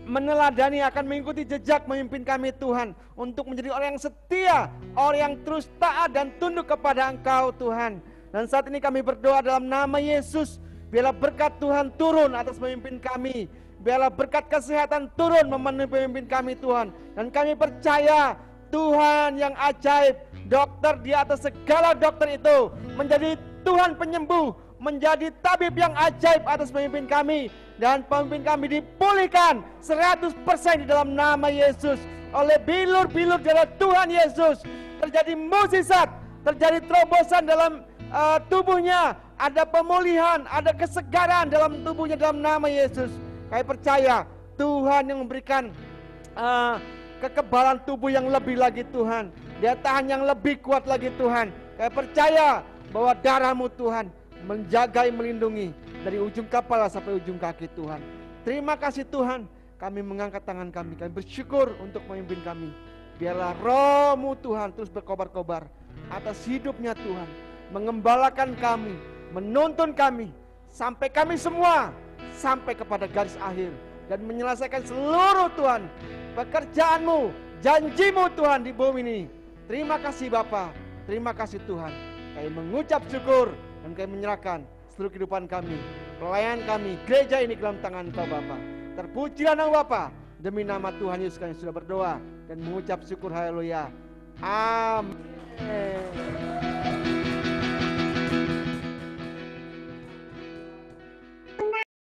meneladani, akan mengikuti jejak memimpin kami Tuhan, untuk menjadi orang yang setia, orang yang terus taat dan tunduk kepada Engkau Tuhan. Dan saat ini kami berdoa dalam nama Yesus, biarlah berkat Tuhan turun atas pemimpin kami, biarlah berkat kesehatan turun memenuhi pemimpin kami Tuhan. Dan kami percaya Tuhan yang ajaib, dokter di atas segala dokter itu, menjadi Tuhan penyembuh, menjadi tabib yang ajaib atas pemimpin kami. Dan pemimpin kami dipulihkan 100% di dalam nama Yesus. Oleh bilur-bilur darah Tuhan Yesus, terjadi mukjizat, terjadi terobosan dalam tubuhnya, ada pemulihan, ada kesegaran dalam tubuhnya dalam nama Yesus. Kami percaya Tuhan yang memberikan kekebalan tubuh yang lebih lagi Tuhan, daya tahan yang lebih kuat lagi Tuhan. Kami percaya bahwa darah-Mu Tuhan menjaga, melindungi dari ujung kepala sampai ujung kaki Tuhan. Terima kasih Tuhan. Kami mengangkat tangan kami bersyukur untuk memimpin kami. Biarlah Roh-Mu Tuhan terus berkobar-kobar atas hidupnya Tuhan, mengembalakan kami, menuntun kami, sampai kami semua sampai kepada garis akhir, dan menyelesaikan seluruh Tuhan pekerjaan-Mu, janji-Mu Tuhan di bumi ini. Terima kasih Bapa, terima kasih Tuhan. Kami mengucap syukur dan kami menyerahkan seluruh kehidupan kami, pelayanan kami, gereja ini ke dalam tangan Engkau Bapa. Terpujilah nama Bapa, demi nama Tuhan Yesus kami sudah berdoa dan mengucap syukur. Haleluya. Amin.